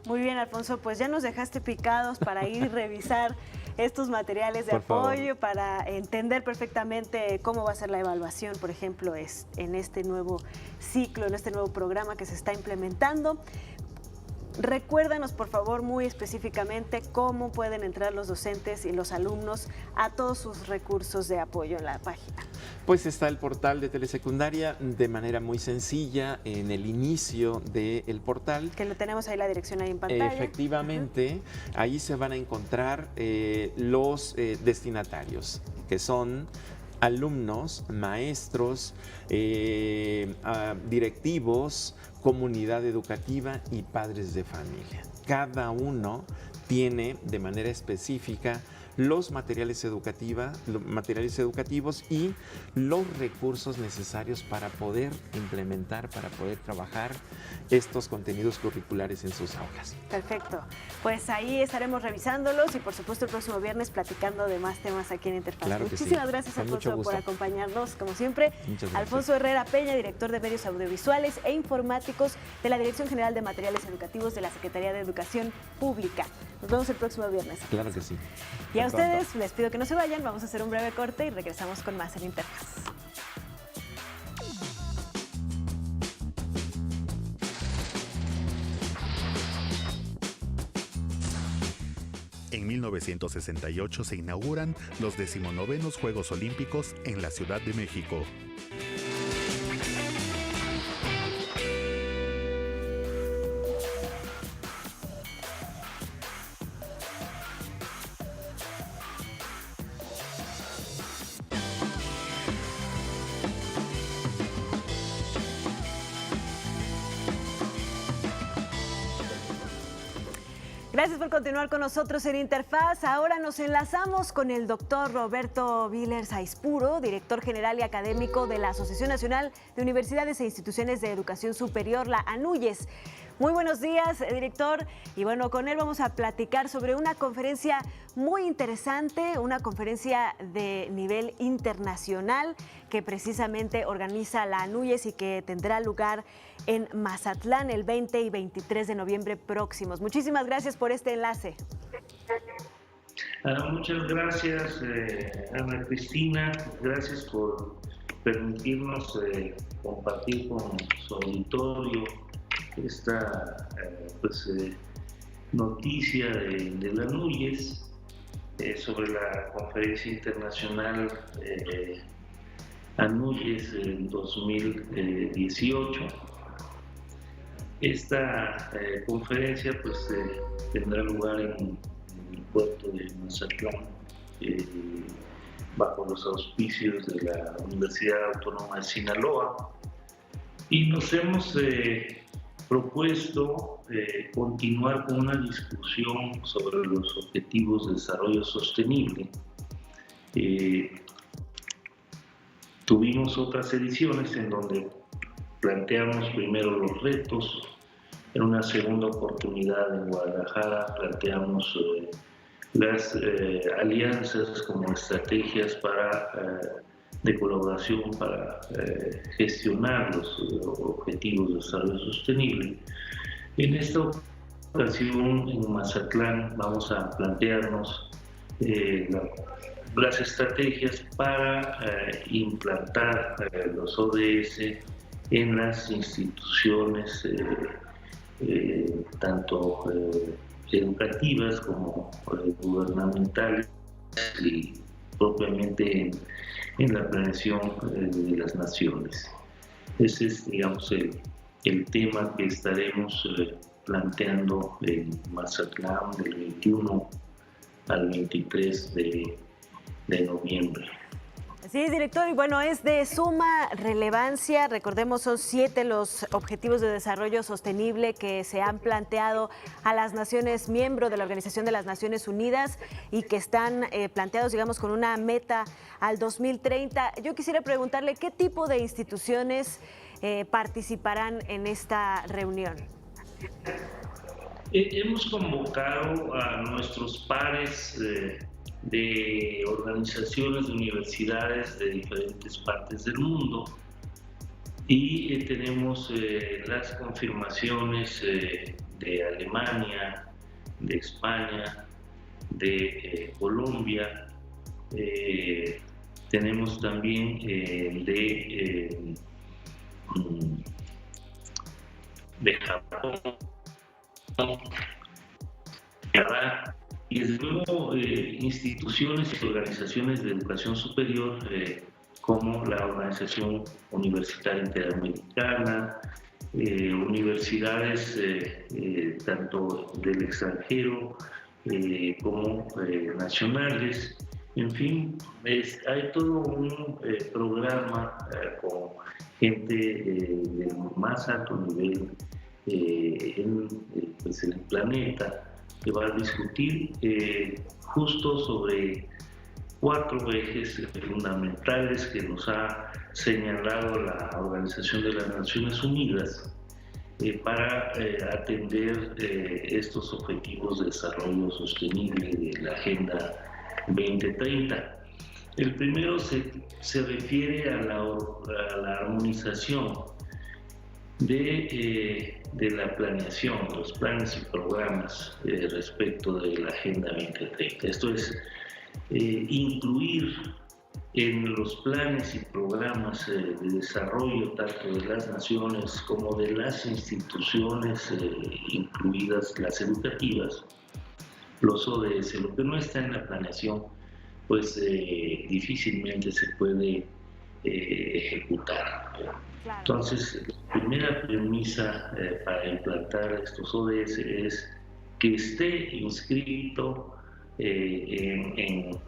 Muy bien, Alfonso, pues ya nos dejaste picados para ir y revisar estos materiales de apoyo, para entender perfectamente cómo va a ser la evaluación, por ejemplo, en este nuevo ciclo, en este nuevo programa que se está implementando. Recuérdanos, por favor, muy específicamente cómo pueden entrar los docentes y los alumnos a todos sus recursos de apoyo en la página.
Pues está el portal de telesecundaria de manera muy sencilla en el inicio del portal.
Que lo tenemos ahí, la dirección ahí en pantalla.
Efectivamente, ahí se van a encontrar los destinatarios, que son alumnos, maestros, directivos, comunidad educativa y padres de familia. Cada uno tiene de manera específica los materiales educativos y los recursos necesarios para poder implementar, para poder trabajar estos contenidos curriculares en sus aulas.
Perfecto. Pues ahí estaremos revisándolos y por supuesto el próximo viernes platicando de más temas aquí en Interfaz.
Claro que
Muchísimas
sí.
gracias,
Con
Alfonso,
mucho gusto.
por acompañarnos, como siempre.
Muchas gracias.
Alfonso Herrera Peña, director de Medios Audiovisuales e Informáticos de la Dirección General de Materiales Educativos de la Secretaría de Educación Pública. Nos vemos el próximo viernes.
Claro que sí.
Y a ustedes les pido que no se vayan, vamos a hacer un breve corte y regresamos con más en Interfaz.
En 1968 se inauguran los 19º Juegos Olímpicos en la Ciudad de México.
Gracias por continuar con nosotros en Interfaz. Ahora nos enlazamos con el doctor Roberto Villers Aispuro, director general y académico de la Asociación Nacional de Universidades e Instituciones de Educación Superior, la ANUYES. Muy buenos días, director. Y bueno, con él vamos a platicar sobre una conferencia muy interesante, una conferencia de nivel internacional que precisamente organiza la ANUYES y que tendrá lugar en Mazatlán el 20 y 23 de noviembre próximos. Muchísimas gracias por este enlace.
Muchas gracias, Ana Cristina. Gracias por permitirnos compartir con su auditorio esta noticia de la ANUYES sobre la conferencia internacional ANUYES del 2018. Esta conferencia tendrá lugar en el puerto de Mazatlán, bajo los auspicios de la Universidad Autónoma de Sinaloa, y nos hemos propuesto continuar con una discusión sobre los objetivos de desarrollo sostenible. Tuvimos otras ediciones en donde planteamos primero los retos. En una segunda oportunidad en Guadalajara planteamos las alianzas como estrategias de colaboración para gestionar los objetivos de desarrollo sostenible. En esta ocasión en Mazatlán vamos a plantearnos las estrategias para implantar los ODS en las instituciones tanto educativas como gubernamentales y propiamente en la planeación de las naciones. Ese es, digamos, el tema que estaremos planteando en Mazatlán del 21 al 23 de noviembre.
Así es, director, y bueno, es de suma relevancia. Recordemos, son 7 los objetivos de desarrollo sostenible que se han planteado a las naciones miembros de la Organización de las Naciones Unidas y que están planteados, digamos, con una meta al 2030. Yo quisiera preguntarle qué tipo de instituciones participarán en esta reunión.
Hemos convocado a nuestros pares de organizaciones de universidades de diferentes partes del mundo y tenemos las confirmaciones de Alemania, de España, de Colombia, tenemos también de Japón, Canadá, y desde luego instituciones y organizaciones de educación superior como la Organización Universitaria Interamericana, universidades tanto del extranjero como nacionales. En fin, hay todo un programa con gente de más alto nivel en el planeta, que va a discutir justo sobre 4 ejes fundamentales que nos ha señalado la Organización de las Naciones Unidas para atender estos objetivos de desarrollo sostenible de la Agenda 2030. El primero se refiere a la armonización de la planeación, los planes y programas respecto de la Agenda 2030. Esto es, incluir en los planes y programas de desarrollo tanto de las naciones como de las instituciones, incluidas las educativas, los ODS. Lo que no está en la planeación, pues difícilmente se puede ejecutar. Claro. Entonces, la primera premisa para implantar estos ODS es que esté inscrito en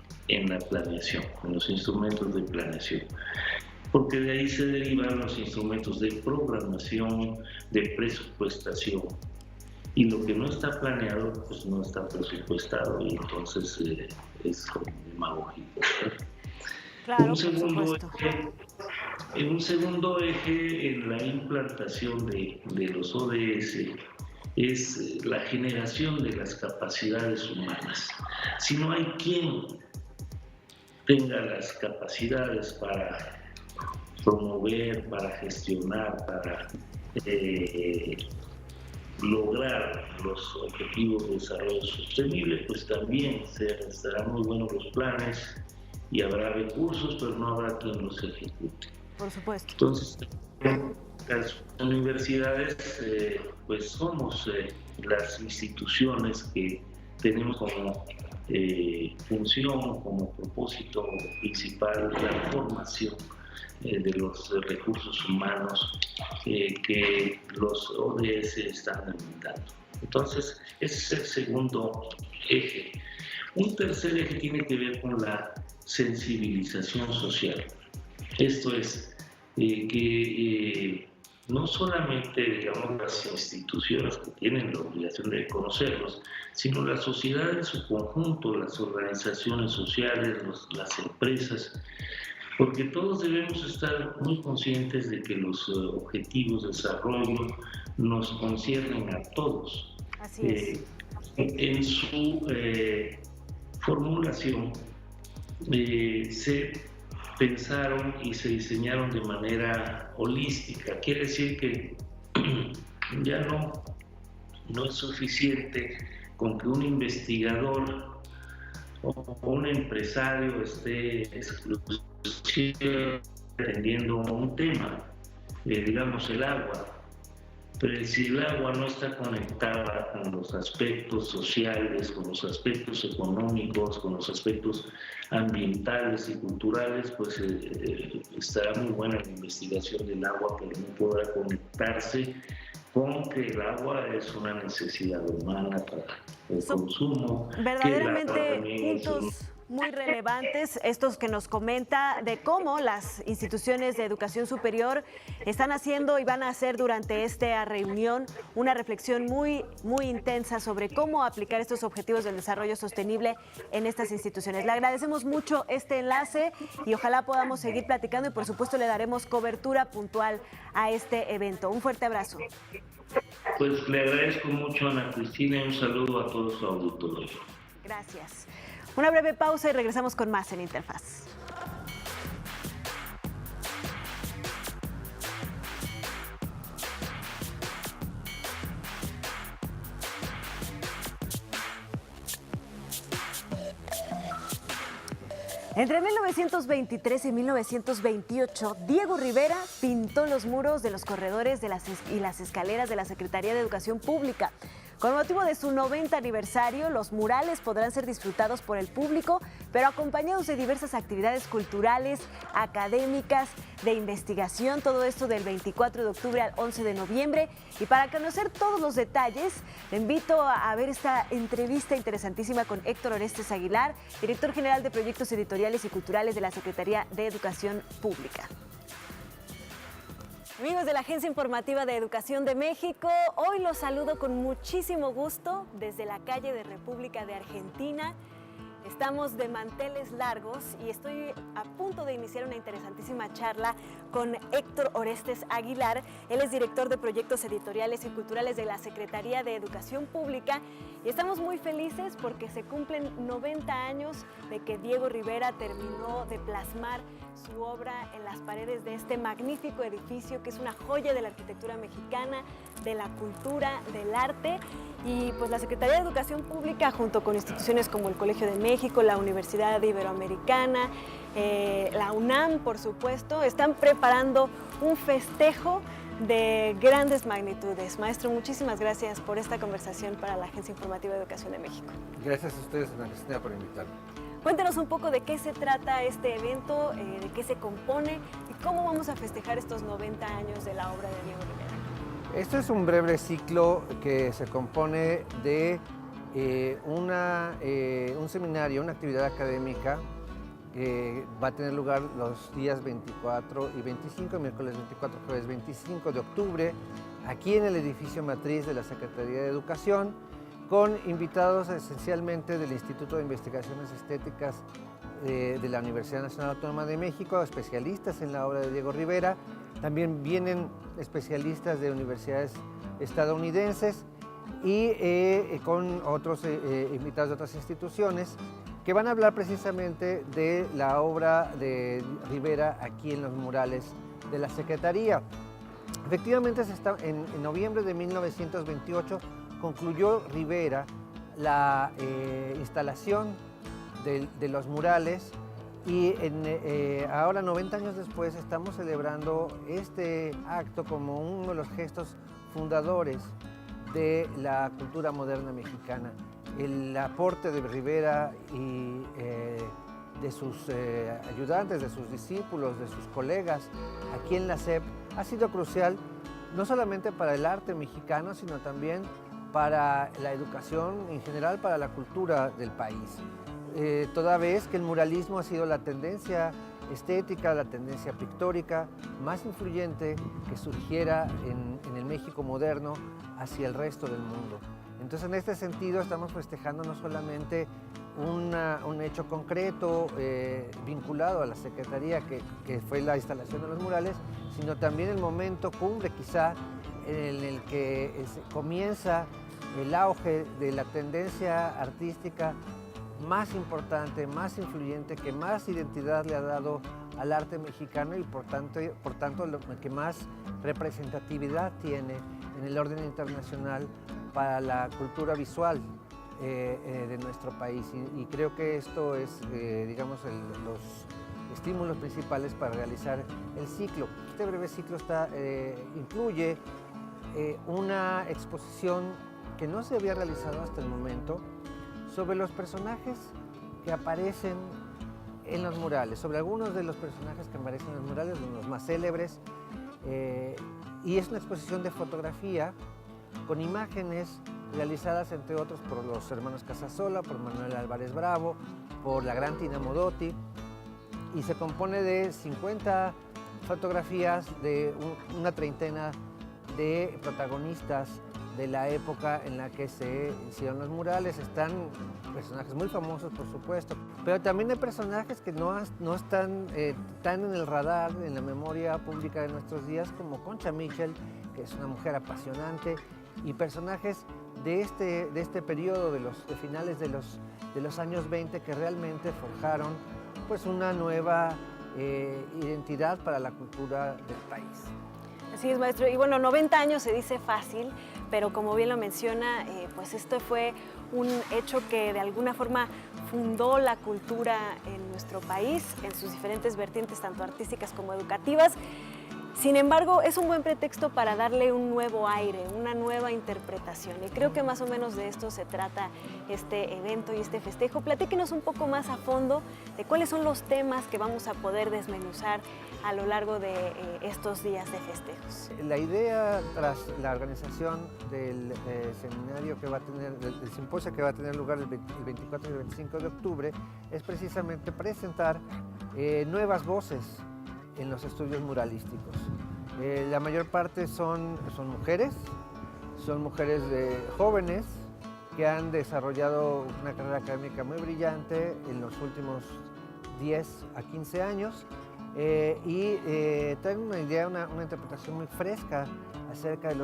la planeación, en los instrumentos de planeación, porque de ahí se derivan los instrumentos de programación, de presupuestación, y lo que no está planeado, pues no está presupuestado, y entonces es como demagógico, ¿verdad?
Claro,
un segundo eje en la implantación de los ODS es la generación de las capacidades humanas. Si no hay quien tenga las capacidades para promover, para gestionar, para lograr los objetivos de desarrollo sostenible, pues también estarán muy buenos los planes y habrá recursos, pero no habrá quien los ejecute.
Por supuesto.
Entonces, las universidades, pues somos las instituciones que tenemos como función, como propósito principal, la formación de los recursos humanos que los ODS están alimentando. Entonces, ese es el segundo eje. Un tercer eje tiene que ver con la sensibilización social. Esto es que no solamente, digamos, las instituciones que tienen la obligación de conocerlos, sino la sociedad en su conjunto, las organizaciones sociales, las empresas, porque todos debemos estar muy conscientes de que los objetivos de desarrollo nos conciernen a todos.
Así es.
En su formulación se pensaron y se diseñaron de manera holística. Quiere decir que ya no No es suficiente con que un investigador o un empresario esté exclusivamente atendiendo un tema, digamos el agua. Pero si el agua no está conectada con los aspectos sociales, con los aspectos económicos, con los aspectos ambientales y culturales, pues estará muy buena la investigación del agua, pero no podrá conectarse con que el agua es una necesidad humana para el consumo.
Verdaderamente puntos muy relevantes estos que nos comenta de cómo las instituciones de educación superior están haciendo y van a hacer durante esta reunión una reflexión muy intensa sobre cómo aplicar estos objetivos del desarrollo sostenible en estas instituciones. Le agradecemos mucho este enlace y ojalá podamos seguir platicando y por supuesto le daremos cobertura puntual a este evento. Un fuerte abrazo.
Pues le agradezco mucho a Ana Cristina y un saludo a todo su auditorio.
Gracias. Una breve pausa y regresamos con más en Interfaz. Entre 1923 y 1928, Diego Rivera pintó los muros de los corredores y las escaleras de la Secretaría de Educación Pública. Con motivo de su 90 aniversario, los murales podrán ser disfrutados por el público, pero acompañados de diversas actividades culturales, académicas, de investigación, todo esto del 24 de octubre al 11 de noviembre. Y para conocer todos los detalles, le invito a ver esta entrevista interesantísima con Héctor Orestes Aguilar, director general de Proyectos Editoriales y Culturales de la Secretaría de Educación Pública. Amigos de la Agencia Informativa de Educación de México, hoy los saludo con muchísimo gusto desde la calle de República de Argentina. Estamos de manteles largos y estoy a punto de iniciar una interesantísima charla con Héctor Orestes Aguilar. Él es director de Proyectos Editoriales y Culturales de la Secretaría de Educación Pública y estamos muy felices porque se cumplen 90 años de que Diego Rivera terminó de plasmar su obra en las paredes de este magnífico edificio que es una joya de la arquitectura mexicana, de la cultura, del arte. Y pues la Secretaría de Educación Pública, junto con instituciones como el Colegio de México, la Universidad Iberoamericana, la UNAM, por supuesto, están preparando un festejo de grandes magnitudes. Maestro, muchísimas gracias por esta conversación para la Agencia Informativa de Educación de México.
Gracias a ustedes, Ana Cristina, por invitarme.
Cuéntanos un poco de qué se trata este evento, de qué se compone y cómo vamos a festejar estos 90 años de la obra de Diego Rivera.
Esto es un breve ciclo que se compone de un seminario, una actividad académica que va a tener lugar los días 24 y 25, miércoles 24, jueves 25 de octubre, aquí en el edificio matriz de la Secretaría de Educación, con invitados esencialmente del Instituto de Investigaciones Estéticas de la Universidad Nacional Autónoma de México, especialistas en la obra de Diego Rivera. También vienen especialistas de universidades estadounidenses y con otros invitados de otras instituciones que van a hablar precisamente de la obra de Rivera aquí en los murales de la Secretaría. Efectivamente, en noviembre de 1928 concluyó Rivera la instalación de los murales y ahora, 90 años después, estamos celebrando este acto como uno de los gestos fundadores de la cultura moderna mexicana. El aporte de Rivera y de sus ayudantes, de sus discípulos, de sus colegas aquí en la SEP ha sido crucial no solamente para el arte mexicano, sino también para la educación en general, para la cultura del país. Toda vez que el muralismo ha sido la tendencia estética, la tendencia pictórica más influyente que surgiera en el México moderno hacia el resto del mundo. Entonces, en este sentido, estamos festejando no solamente un hecho concreto vinculado a la Secretaría, que fue la instalación de los murales, sino también el momento cumbre quizá en el que comienza el auge de la tendencia artística más importante, más influyente, que más identidad le ha dado al arte mexicano y por tanto lo que más representatividad tiene en el orden internacional para la cultura visual de nuestro país. Y creo que esto es, digamos, los estímulos principales para realizar el ciclo. Este breve ciclo incluye una exposición que no se había realizado hasta el momento sobre los personajes que aparecen en los murales, sobre algunos de los personajes que aparecen en los murales, los más célebres, y es una exposición de fotografía con imágenes realizadas, entre otros, por los hermanos Casasola, por Manuel Álvarez Bravo, por la gran Tina Modotti, y se compone de 50 fotografías de una treintena de protagonistas de la época en la que se hicieron los murales. Están personajes muy famosos, por supuesto, pero también hay personajes que no están tan en el radar, en la memoria pública de nuestros días, como Concha Mitchell, que es una mujer apasionante, y personajes de este periodo, de finales de los años 20, que realmente forjaron pues una nueva identidad para la cultura del país.
Así es, maestro. Y bueno, 90 años se dice fácil, pero como bien lo menciona, pues esto fue un hecho que de alguna forma fundó la cultura en nuestro país, en sus diferentes vertientes, tanto artísticas como educativas. Sin embargo, es un buen pretexto para darle un nuevo aire, una nueva interpretación. Y creo que más o menos de esto se trata este evento y este festejo. Platíquenos un poco más a fondo de cuáles son los temas que vamos a poder desmenuzar a lo largo de estos días de festejos.
La idea tras la organización del seminario que va a tener, del simposio que va a tener lugar el 24 y el 25 de octubre, es precisamente presentar nuevas voces en los estudios muralísticos. La mayor parte son mujeres jóvenes que han desarrollado una carrera académica muy brillante en los últimos 10 a 15 años y traen una idea, una interpretación muy fresca acerca de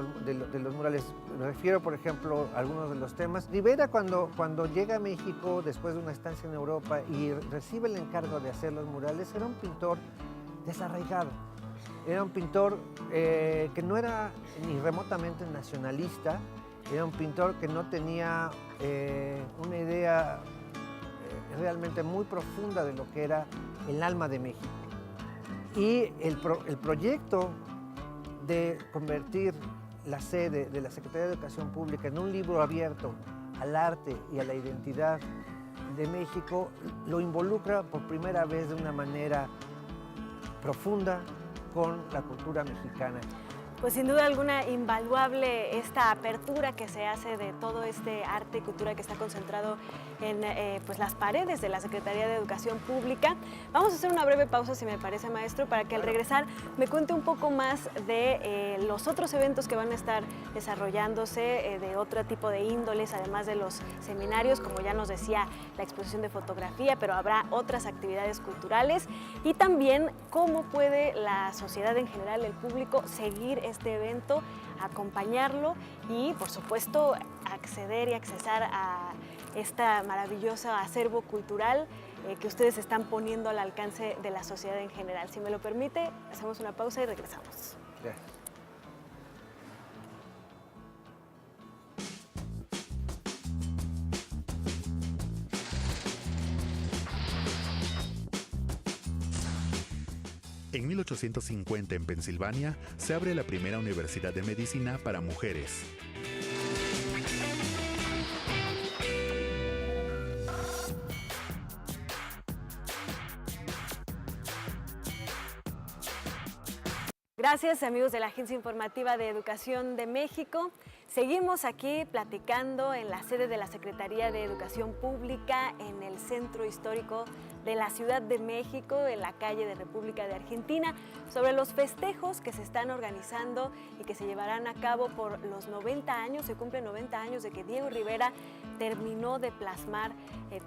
los murales. Me refiero, por ejemplo, a algunos de los temas. Rivera, cuando llega a México después de una estancia en Europa y recibe el encargo de hacer los murales, era un pintor desarraigado. Era un pintor que no era ni remotamente nacionalista, era un pintor que no tenía una idea realmente muy profunda de lo que era el alma de México. Y el proyecto de convertir la sede de la Secretaría de Educación Pública en un libro abierto al arte y a la identidad de México lo involucra por primera vez de una manera profunda con la cultura mexicana.
Pues sin duda alguna invaluable esta apertura que se hace de todo este arte y cultura que está concentrado en pues las paredes de la Secretaría de Educación Pública. Vamos a hacer una breve pausa, si me parece, maestro, para que al regresar me cuente un poco más de los otros eventos que van a estar desarrollándose de otro tipo de índoles, además de los seminarios, como ya nos decía, la exposición de fotografía, pero habrá otras actividades culturales y también cómo puede la sociedad en general, el público, seguir este evento, acompañarlo y, por supuesto, acceder y accesar a esta maravillosa acervo cultural que ustedes están poniendo al alcance de la sociedad en general. Si me lo permite, hacemos una pausa y regresamos.
Gracias.
En 1850 en Pensilvania se abre la primera universidad de medicina para mujeres.
Gracias, amigos de la Agencia Informativa de Educación de México. Seguimos aquí platicando en la sede de la Secretaría de Educación Pública en el Centro Histórico de la Ciudad de México, en la calle de República de Argentina, sobre los festejos que se están organizando y que se llevarán a cabo por los 90 años. Se cumplen 90 años de que Diego Rivera terminó de plasmar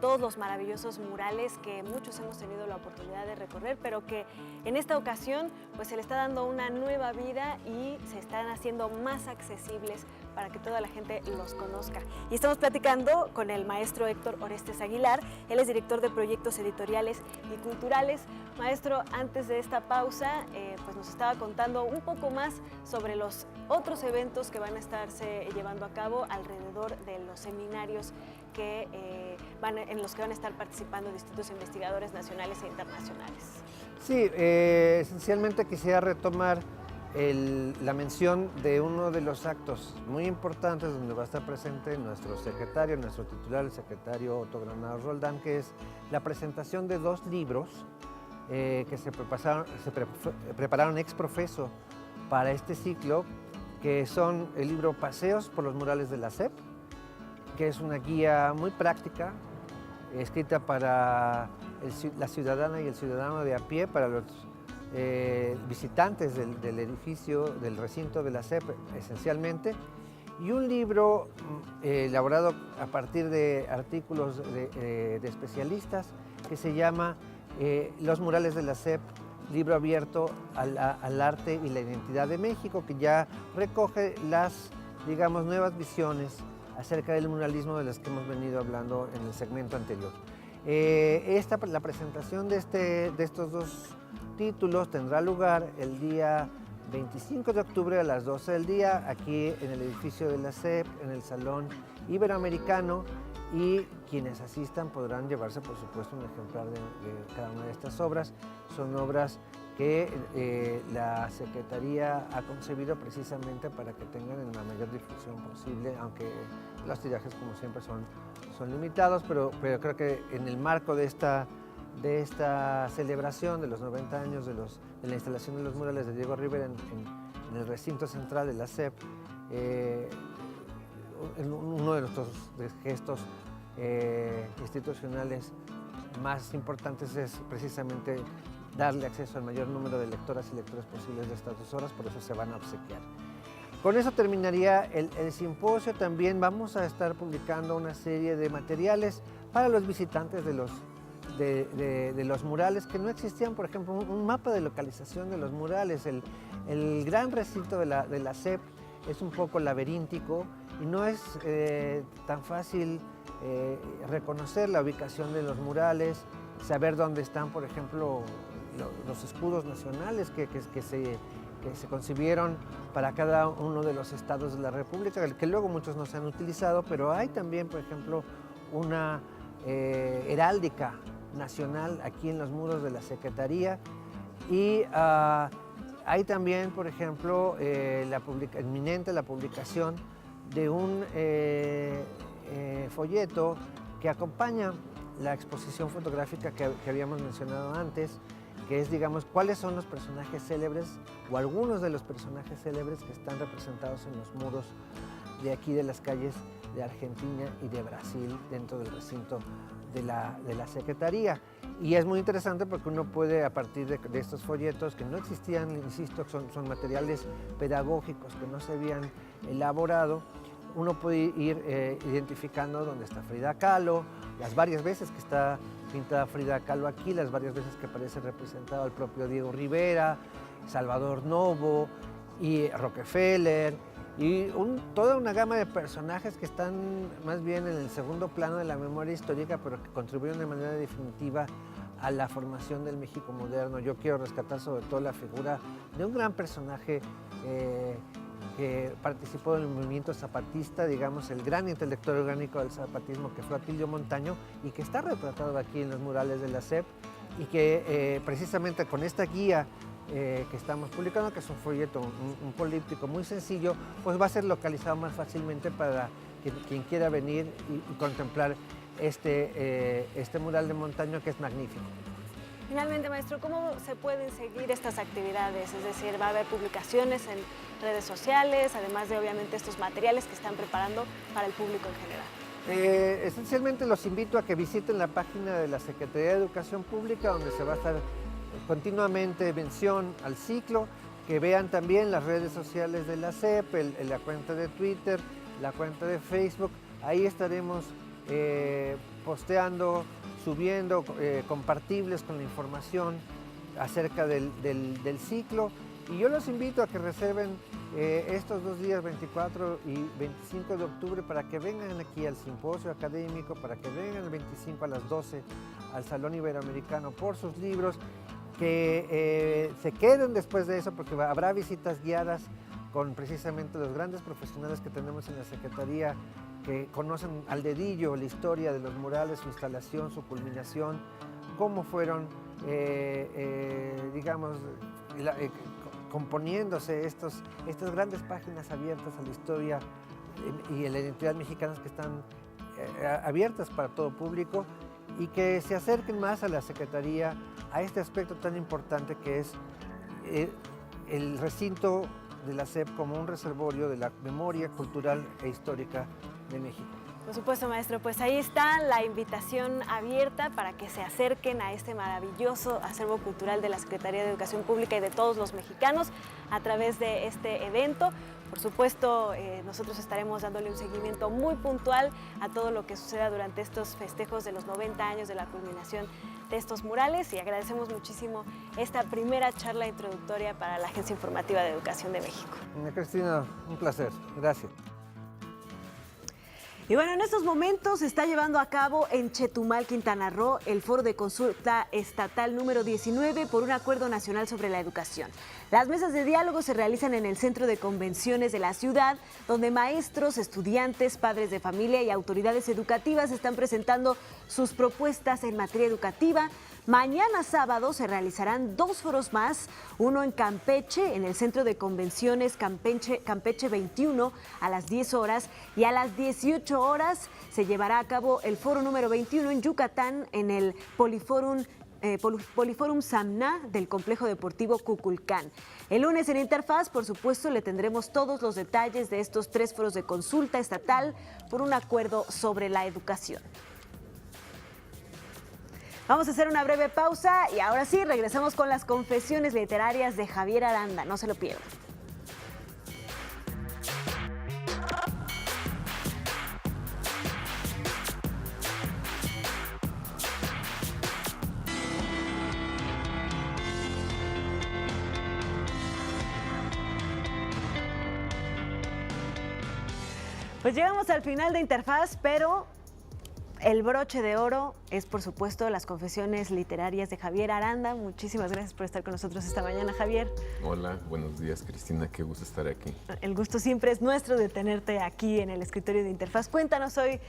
todos los maravillosos murales que muchos hemos tenido la oportunidad de recorrer, pero que en esta ocasión pues se le está dando una nueva vida y se están haciendo más accesibles para que toda la gente los conozca. Y estamos platicando con el maestro Héctor Orestes Aguilar. Él es director de proyectos editoriales sensoriales y culturales. Maestro, antes de esta pausa, pues nos estaba contando un poco más sobre los otros eventos que van a estarse llevando a cabo alrededor de los seminarios en los que van a estar participando distintos investigadores nacionales e internacionales.
Sí, esencialmente quisiera retomar la mención de uno de los actos muy importantes donde va a estar presente nuestro secretario, nuestro titular, el secretario Otto Granados Roldán, que es la presentación de 2 libros que se prepararon ex profeso para este ciclo, que son el libro Paseos por los murales de la SEP, que es una guía muy práctica, escrita para la ciudadana y el ciudadano de a pie, para los visitantes del edificio, del recinto de la SEP esencialmente, y un libro elaborado a partir de artículos de especialistas que se llama Los murales de la SEP, libro abierto al arte y la identidad de México, que ya recoge las, digamos, nuevas visiones acerca del muralismo de las que hemos venido hablando en el segmento anterior. La presentación de estos 2 títulos tendrá lugar el día 25 de octubre a las 12 del día, aquí en el edificio de la SEP, en el Salón Iberoamericano, y quienes asistan podrán llevarse, por supuesto, un ejemplar de cada una de estas obras. Son obras que la Secretaría ha concebido precisamente para que tengan la mayor difusión posible, aunque los tirajes, como siempre, son limitados, pero creo que en el marco de esta celebración de los 90 años de la instalación de los murales de Diego Rivera en el recinto central de la SEP, uno de nuestros gestos institucionales más importantes es precisamente darle acceso al mayor número de lectoras y lectores posibles de estas 2 horas, por eso se van a obsequiar. Con eso terminaría el simposio. También vamos a estar publicando una serie de materiales para los visitantes de los murales que no existían. Por ejemplo, un mapa de localización de los murales. El gran recinto de la SEP es un poco laberíntico y no es tan fácil reconocer la ubicación de los murales, saber dónde están, por ejemplo, los escudos nacionales que se concibieron para cada uno de los estados de la República, que luego muchos no se han utilizado, pero hay también, por ejemplo, una heráldica nacional aquí en los muros de la Secretaría, y hay también, por ejemplo, inminente la publicación de un folleto que acompaña la exposición fotográfica que habíamos mencionado antes, que es, digamos, cuáles son los personajes célebres o algunos de los personajes célebres que están representados en los muros de aquí, de las calles de Argentina y de Brasil, dentro del recinto de la Secretaría. Y es muy interesante porque uno puede, a partir de estos folletos que no existían, insisto, son materiales pedagógicos que no se habían elaborado, uno puede ir identificando dónde está Frida Kahlo, las varias veces que está pintada Frida Kahlo aquí, las varias veces que aparece representado el propio Diego Rivera, Salvador Novo y Rockefeller, y toda una gama de personajes que están más bien en el segundo plano de la memoria histórica, pero que contribuyen de manera definitiva a la formación del México moderno. Yo quiero rescatar sobre todo la figura de un gran personaje que participó en el movimiento zapatista, digamos, el gran intelectual orgánico del zapatismo, que fue Atilio Montaño, y que está retratado aquí en los murales de la SEP, y que precisamente con esta guía que estamos publicando, que es un folleto, un políptico muy sencillo, pues va a ser localizado más fácilmente para quien quiera venir y contemplar este mural de Montaño, que es magnífico.
Finalmente, maestro, ¿cómo se pueden seguir estas actividades? Es decir, ¿va a haber publicaciones en redes sociales, además de obviamente estos materiales que están preparando para el público en general?
Esencialmente los invito a que visiten la página de la Secretaría de Educación Pública, donde se va a estar continuamente mención al ciclo, que vean también las redes sociales de la SEP, la cuenta de Twitter, la cuenta de Facebook. Ahí estaremos posteando, subiendo compartibles con la información acerca del ciclo, Y yo los invito a que reserven estos 2 días, 24 y 25 de octubre, para que vengan aquí al simposio académico, para que vengan el 25 a las 12 al Salón Iberoamericano por sus libros, que se queden después de eso, porque habrá visitas guiadas con precisamente los grandes profesionales que tenemos en la Secretaría, que conocen al dedillo la historia de los murales, su instalación, su culminación, cómo fueron, digamos, componiéndose estas grandes páginas abiertas a la historia y a la identidad mexicanas, que están abiertas para todo público, y que se acerquen más a la Secretaría, a este aspecto tan importante que es el recinto de la SEP como un reservorio de la memoria cultural e histórica de México.
Por supuesto, maestro, pues ahí está la invitación abierta para que se acerquen a este maravilloso acervo cultural de la Secretaría de Educación Pública y de todos los mexicanos a través de este evento. Por supuesto, nosotros estaremos dándole un seguimiento muy puntual a todo lo que suceda durante estos festejos de los 90 años de la culminación de estos murales, y agradecemos muchísimo esta primera charla introductoria para la Agencia Informativa de Educación de México.
Cristina, un placer. Gracias.
Y bueno, en estos momentos se está llevando a cabo en Chetumal, Quintana Roo, el Foro de Consulta Estatal número 19 por un acuerdo nacional sobre la educación. Las mesas de diálogo se realizan en el Centro de Convenciones de la ciudad, donde maestros, estudiantes, padres de familia y autoridades educativas están presentando sus propuestas en materia educativa. Mañana sábado se realizarán 2 foros más, uno en Campeche, en el Centro de Convenciones Campeche 21 a las 10 horas, y a las 18 horas se llevará a cabo el foro número 21 en Yucatán, en el Poliforum Samná del Complejo Deportivo Cuculcán. El lunes en Interfaz, por supuesto, le tendremos todos los detalles de estos 3 foros de consulta estatal por un acuerdo sobre la educación. Vamos a hacer una breve pausa y ahora sí, regresamos con las confesiones literarias de Javier Aranda. No se lo pierdan. Pues llegamos al final de Interfaz, pero el broche de oro es, por supuesto, las confesiones literarias de Javier Aranda. Muchísimas gracias por estar con nosotros esta mañana, Javier.
Hola, buenos días, Cristina. Qué gusto estar aquí.
El gusto siempre es nuestro de tenerte aquí en el escritorio de Interfaz. Cuéntanos hoy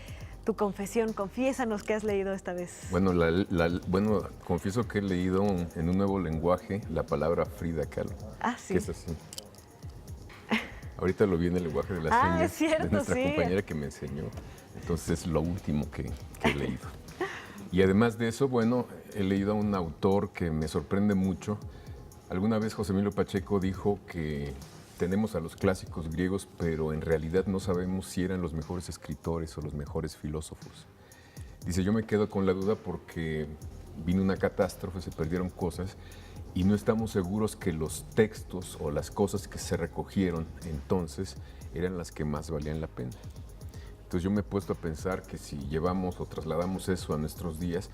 tu confesión, confiésanos qué has leído esta vez.
Bueno, confieso que he leído en un nuevo lenguaje la palabra Frida Kahlo.
Ah, sí.
Que es así. Ahorita lo vi en el lenguaje de las señas,
es cierto,
de nuestra compañera que me enseñó. Entonces es lo último que he leído. Y además de eso, bueno, he leído a un autor que me sorprende mucho. Alguna vez José Emilio Pacheco dijo que tenemos a los clásicos griegos, pero en realidad no sabemos si eran los mejores escritores o los mejores filósofos. Dice, yo me quedo con la duda porque vino una catástrofe, se perdieron cosas, y no estamos seguros que los textos o las cosas que se recogieron entonces eran las que más valían la pena. Entonces yo me he puesto a pensar que si llevamos o trasladamos eso a nuestros días,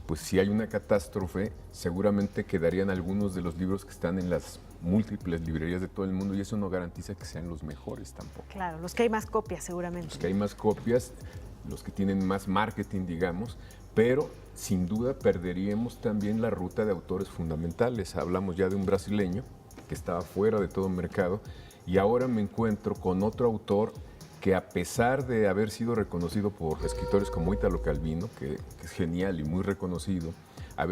pues si hay una catástrofe, seguramente quedarían algunos de los libros que están en las múltiples librerías de todo el mundo, y eso no garantiza que sean los mejores tampoco.
Claro, los que hay más copias seguramente.
Los que hay más copias, los que tienen más marketing, digamos, pero sin duda perderíamos también la ruta de autores fundamentales. Hablamos ya de un brasileño que estaba fuera de todo mercado, y ahora me encuentro con otro autor que, a pesar de haber sido reconocido por escritores como Ítalo Calvino, que es genial y muy reconocido, a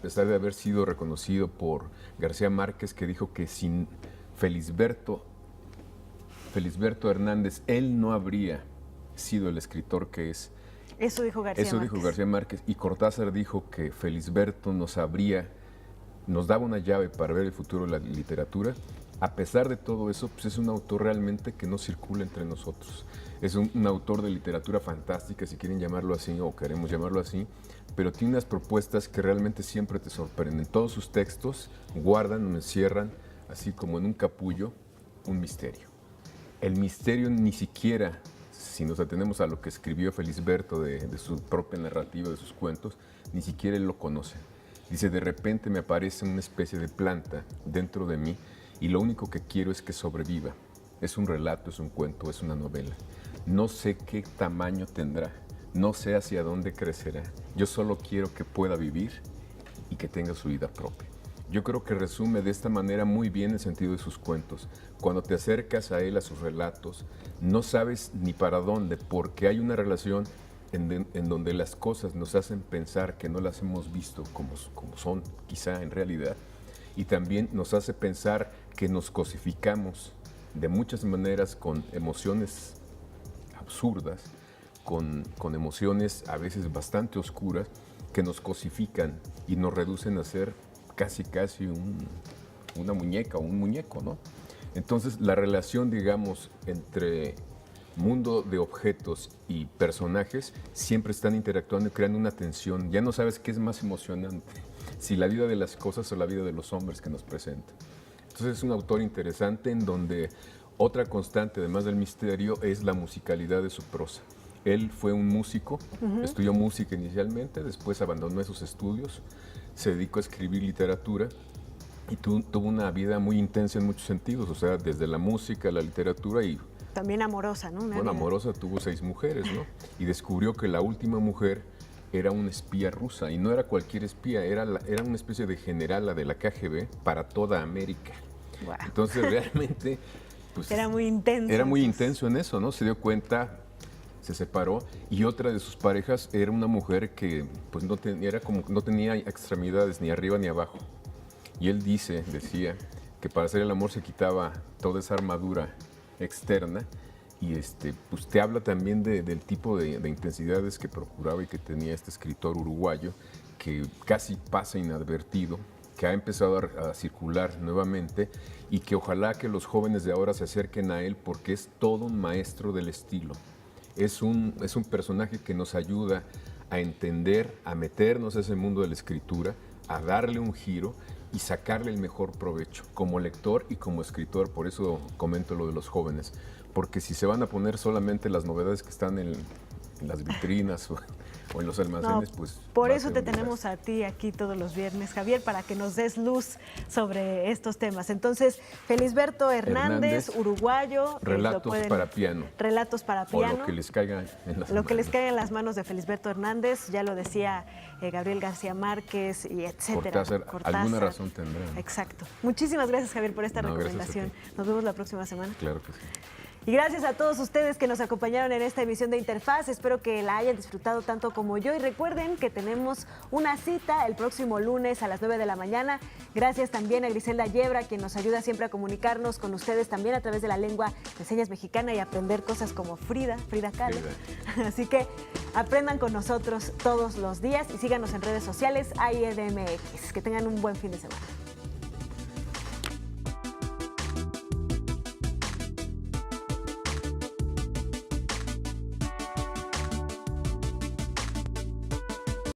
pesar de haber sido reconocido por García Márquez, que dijo que sin Felisberto Hernández él no habría sido el escritor que es.
Eso dijo García
Márquez. Y Cortázar dijo que Felisberto nos daba una llave para ver el futuro de la literatura. A pesar de todo eso, pues es un autor realmente que no circula entre nosotros. Es un autor de literatura fantástica, si quieren llamarlo así, o queremos llamarlo así, pero tiene unas propuestas que realmente siempre te sorprenden. Todos sus textos guardan o encierran, así como en un capullo, un misterio. El misterio ni siquiera, si nos atenemos a lo que escribió Felisberto de su propia narrativa, de sus cuentos, ni siquiera él lo conoce. Dice, de repente me aparece una especie de planta dentro de mí y lo único que quiero es que sobreviva. Es un relato, es un cuento, es una novela. No sé qué tamaño tendrá, no sé hacia dónde crecerá. Yo solo quiero que pueda vivir y que tenga su vida propia. Yo creo que resume de esta manera muy bien el sentido de sus cuentos. Cuando te acercas a él, a sus relatos, no sabes ni para dónde, porque hay una relación en donde las cosas nos hacen pensar que no las hemos visto como son, quizá en realidad, y también nos hace pensar que nos cosificamos de muchas maneras con emociones absurdas, con emociones a veces bastante oscuras, que nos cosifican y nos reducen a ser casi una muñeca o un muñeco, ¿no? Entonces la relación, digamos, entre mundo de objetos y personajes siempre están interactuando y creando una tensión. Ya no sabes qué es más emocionante, si la vida de las cosas o la vida de los hombres que nos presentan. Entonces es un autor interesante en donde otra constante, además del misterio, es la musicalidad de su prosa. Él fue un músico, estudió música inicialmente, después abandonó esos estudios, se dedicó a escribir literatura y tuvo una vida muy intensa en muchos sentidos, o sea, desde la música, la literatura y...
También amorosa, ¿no?
Bueno, amorosa, tuvo 6 mujeres, ¿no? Y descubrió que la última mujer era una espía rusa, y no era cualquier espía, era una especie de general, la de la KGB, para toda América. Wow. Entonces, realmente... Pues,
era muy intenso.
Era muy intenso en eso, ¿no? Se dio cuenta, se separó, y otra de sus parejas era una mujer que pues, no tenía extremidades ni arriba ni abajo. Y él decía, que para hacer el amor se quitaba toda esa armadura externa, y pues te habla también del tipo de intensidades que procuraba y que tenía este escritor uruguayo, que casi pasa inadvertido, que ha empezado a circular nuevamente, y que ojalá que los jóvenes de ahora se acerquen a él, porque es todo un maestro del estilo. Es un personaje que nos ayuda a entender, a meternos a ese mundo de la escritura, a darle un giro y sacarle el mejor provecho como lector y como escritor. Por eso comento lo de los jóvenes, porque si se van a poner solamente las novedades que están en las vitrinas o en los almacenes, pues...
Por eso te tenemos a ti aquí todos los viernes, Javier, para que nos des luz sobre estos temas. Entonces, Felisberto Hernández, uruguayo.
Relatos para piano.
Relatos para piano.
O lo que les caiga en las manos.
Lo que les caiga en las manos de Felisberto Hernández, ya lo decía Gabriel García Márquez y etcétera.
Cortázar, alguna razón tendrá, ¿no?
Exacto. Muchísimas gracias, Javier, por esta recomendación. Nos vemos la próxima semana.
Claro que sí.
Y gracias a todos ustedes que nos acompañaron en esta emisión de Interfaz. Espero que la hayan disfrutado tanto como yo. Y recuerden que tenemos una cita el próximo lunes a las 9 de la mañana. Gracias también a Griselda Yebra, quien nos ayuda siempre a comunicarnos con ustedes también a través de la lengua de señas mexicana y aprender cosas como Frida Kahlo. Así que aprendan con nosotros todos los días y síganos en redes sociales, AIEDMX. Que tengan un buen fin de semana.